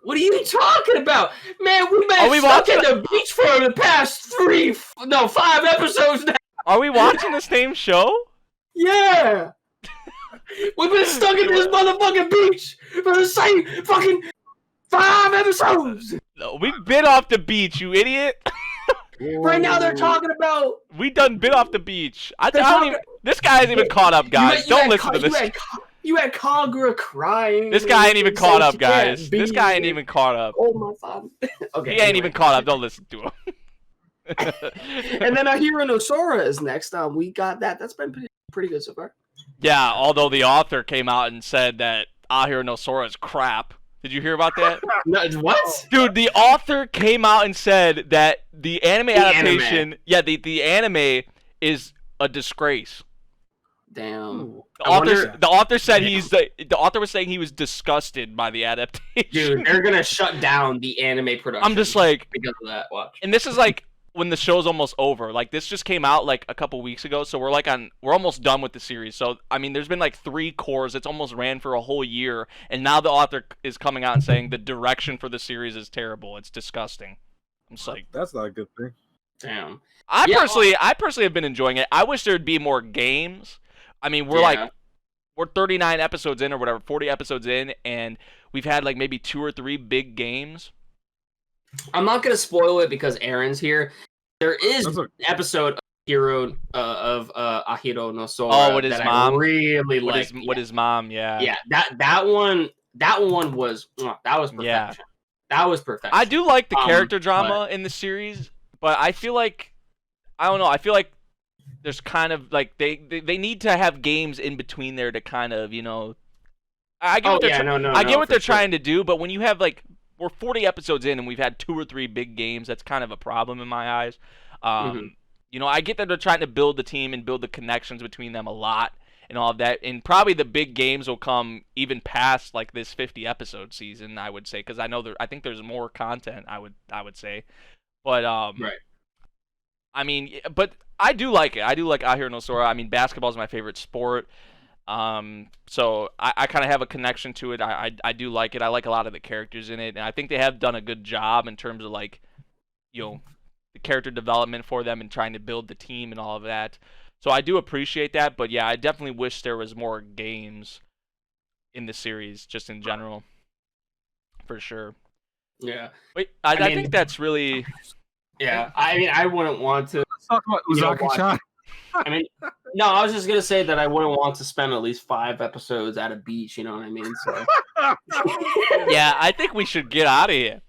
What are you talking about? Man, we've been stuck in the beach for the past 5 episodes now. Are we watching the same show? Yeah. We've been stuck in this motherfucking beach for the same fucking 5 episodes. No, we've been off the beach, you idiot. Right now they're talking about. We done been off the beach. This guy ain't even caught up, guys. Don't listen to this. You had Kagura crying. This guy ain't even caught up, guys. This guy ain't even caught up. Oh my god. Okay. He ain't even caught up. Don't listen to him. And then Ahiru no Sora is next. We got that. That's been pretty good so far. Yeah, although the author came out and said that Ahiru no Sora is crap. Did you hear about that? No, what? Dude, the author came out and said that the anime adaptation, the anime is a disgrace. Damn. The author said the author was saying he was disgusted by the adaptation. Dude, they're gonna shut down the anime production. I'm just like, because of that. Watch. And this is like when the show's almost over. Like this just came out like a couple weeks ago, so we're almost done with the series. So I mean, there's been like 3 cours. It's almost ran for a whole year, and now the author is coming out and saying the direction for the series is terrible. It's disgusting. I'm just like, that's not a good thing. Damn. I personally have been enjoying it. I wish there'd be more games. I mean, we're 39 episodes in or whatever, 40 episodes in, and we've had like maybe 2 or 3 big games. I'm not gonna spoil it because Aaron's here. There is an episode of Ahiru no Sora with his that mom. I really liked. With his mom, yeah. Yeah, that one was perfection. Yeah. That was perfection. I do like the character drama in the series, but I feel like I don't know. I feel like there's kind of like they need to have games in between there to kind of I get what they're trying to do, but when you have like we're 40 episodes in and we've had 2 or 3 big games, that's kind of a problem in my eyes. I get that they're trying to build the team and build the connections between them a lot and all of that, and probably the big games will come even past like this 50 episode season, I would say, because I think there's more content. I would say, but right. I mean, but I do like it. I do like Ahiru no Sora. I mean, basketball is my favorite sport. So I kind of have a connection to it. I do like it. I like a lot of the characters in it, and I think they have done a good job in terms of like, the character development for them and trying to build the team and all of that. So I do appreciate that, but yeah, I definitely wish there was more games in the series, just in general, for sure. Yeah. Wait, I think that's really. Yeah, I mean, I wouldn't want to. Let's talk about Uzaki-chan. I mean, no, I was just gonna say that I wouldn't want to spend at least 5 episodes at a beach. You know what I mean? So. Yeah, I think we should get out of here.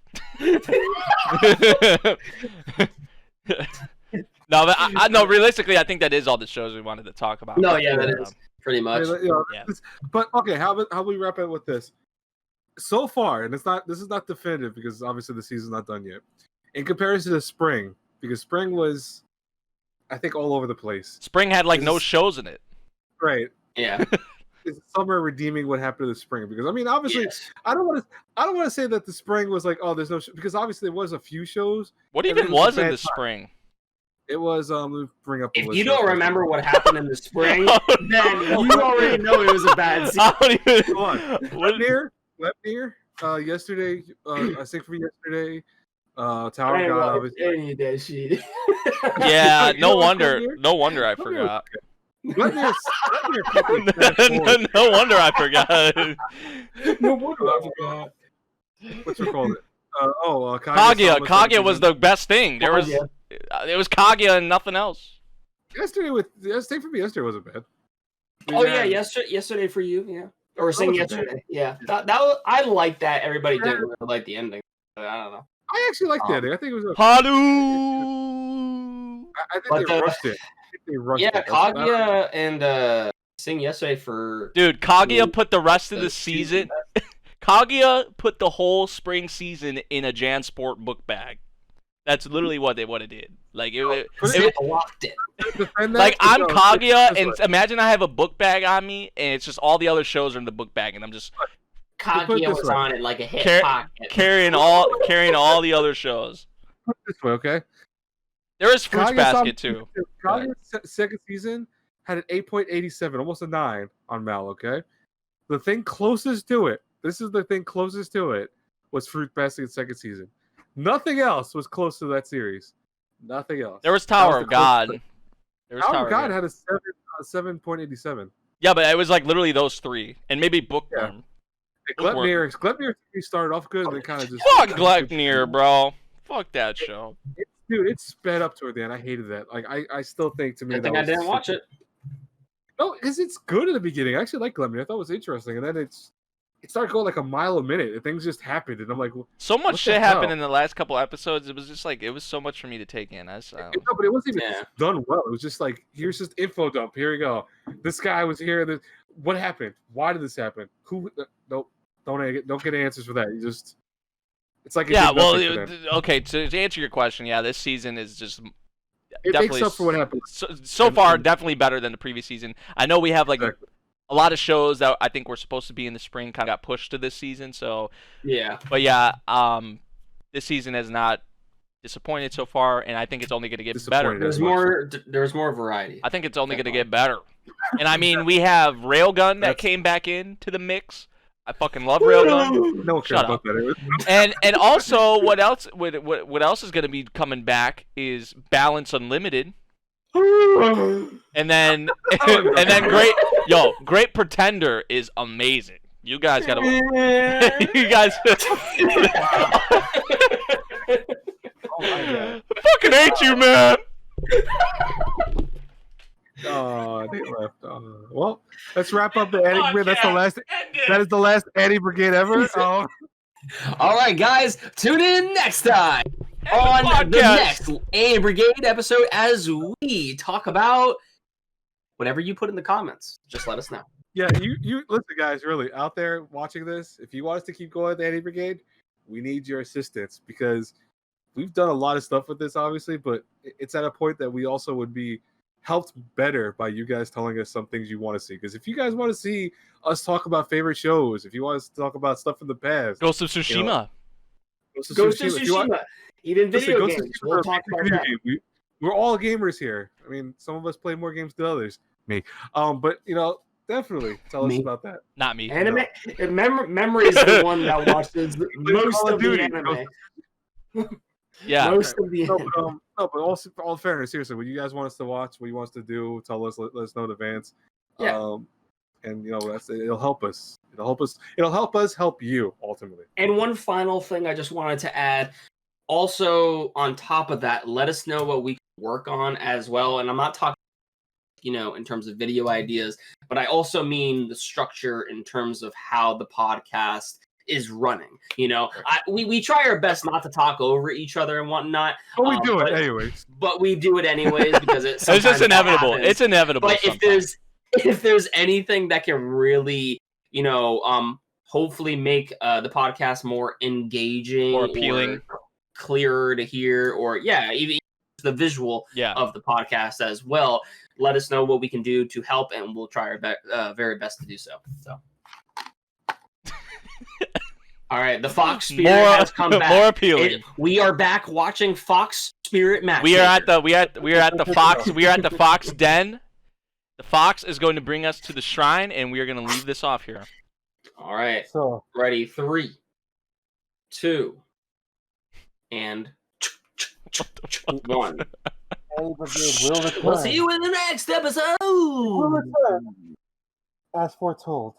No, but no. Realistically, I think that is all the shows we wanted to talk about. No, yeah, that is pretty much. Yeah. But okay, how we wrap it with this? So far, and this is not definitive because obviously the season's not done yet. In comparison to spring, because spring was, I think, all over the place. Spring had like no shows in it. Right. Yeah. Is summer redeeming what happened to the spring? Because I mean, obviously, Yes. I don't want to say that the spring was like, oh, there's no because obviously there was a few shows. What even was in the spring? It was let me bring up. If you don't remember what happened in the spring, then you already know it was a bad season. I don't even. Hold on. Lepnir, yesterday, I think from yesterday, Tower God obviously. Any that shit. Yeah, no wonder I forgot. Lepnir, No wonder I forgot. No wonder I forgot. What's it called? Kaguya was the best thing. It was Kaguya and nothing else. Yesterday for me yesterday wasn't bad. Oh yeah, yesterday for you, yeah. Or Sing yesterday, yeah. That was, I like that. Everybody didn't really like the ending. But I don't know. I actually liked the ending. I think it was. Haru. I think they rushed it. Kaguya and Sing yesterday for. Dude, Kaguya put the rest of the season. Kaguya put the whole spring season in a JanSport book bag. That's literally what it did. Like it locked it. Like I'm Kaguya, and imagine I have a book bag on me, and it's just all the other shows are in the book bag, and I'm just Kaguya was on it like a hit pocket, carrying all the other shows. Put it this way, okay? There is Fruits Basket too. Kaguya's second season had an 8.87, almost a 9 on Mal. Okay, the thing closest to it. This is the thing closest to it was Fruit Basket's second season. Nothing else was close to that series. Nothing else. There was Tower of God. Tower of God had a 7.87. Yeah, but it was like literally those 3, and maybe Bookworm. Yeah. Glepnir started off good, and then kind of just. Fuck Glepnir, bro. Fuck that show. Dude, it sped up toward the end. I hated that. Like, I still think to me. I think I didn't watch it. No, because it's good in the beginning. I actually like Glepnir. I thought it was interesting, and then it started going like a mile a minute, and things just happened, and I'm like, so much shit happened in the last couple episodes. It was just like it was so much for me to take in. No, but it wasn't even done well. It was just like, here's just info dump. Here you go. This guy was here. What happened? Why did this happen? Who? Don't get answers for that. You just, it's like okay. To answer your question, yeah, this season is just. It makes up for what happened. So far, definitely better than the previous season. I know we have like. Exactly. A lot of shows that I think were supposed to be in the spring kind of got pushed to this season. So yeah, but yeah, this season has not disappointed so far, and I think it's only going to get better. There's more variety. I think it's only going to get better. And I mean, we have Railgun that came back into the mix. I fucking love Railgun. No one cares about that. And also, what else is going to be coming back is Balance Unlimited. And then Great Pretender is amazing. You guys gotta you guys fucking hate you, man. Oh, they left. Well, let's wrap up the AniBrigade. That's the last. That is the last AniBrigade ever. All right, guys, tune in next time. on the next AniBrigade episode as we talk about whatever you put in the comments. Just let us know. Yeah, you listen, guys. Really, out there watching this, if you want us to keep going with the AniBrigade, we need your assistance because we've done a lot of stuff with this, obviously, but it's at a point that we also would be helped better by you guys telling us some things you want to see. Because if you guys want to see us talk about favorite shows, if you want us to talk about stuff from the past, Ghost of Tsushima. Ghost of Tsushima. Even video games. We'll talk about that. We're all gamers here. I mean, some of us play more games than others. Me. But definitely tell us about that. Not me. Anime. Memory is the one that watches most of the anime. Yeah. Most of the anime. No, but all fairness, seriously, what you guys want us to watch, what you want us to do, tell us, let us know in advance. Yeah. And it'll help us. It'll help us help you ultimately. And one final thing I just wanted to add. Also, on top of that, let us know what we can work on as well. And I'm not talking, in terms of video ideas, but I also mean the structure in terms of how the podcast is running. We try our best not to talk over each other and whatnot. But we do it anyways. But we do it anyways because it's just inevitable. Happens. It's inevitable. But if there's anything that can really, hopefully make the podcast more engaging, more appealing, or clearer to hear, or even the visual of the podcast as well, let us know what we can do to help, and we'll try our very best to do so. All right, the Fox Spirit has come back. More appealing. We are back watching Fox Spirit match. We are at the Fox. We are at the Fox Den. The Fox is going to bring us to the shrine, and we are going to leave this off here. All right. So ready? 3, 2, and 1. AniBrigade will return. We'll see you in the next episode. Will return, as foretold.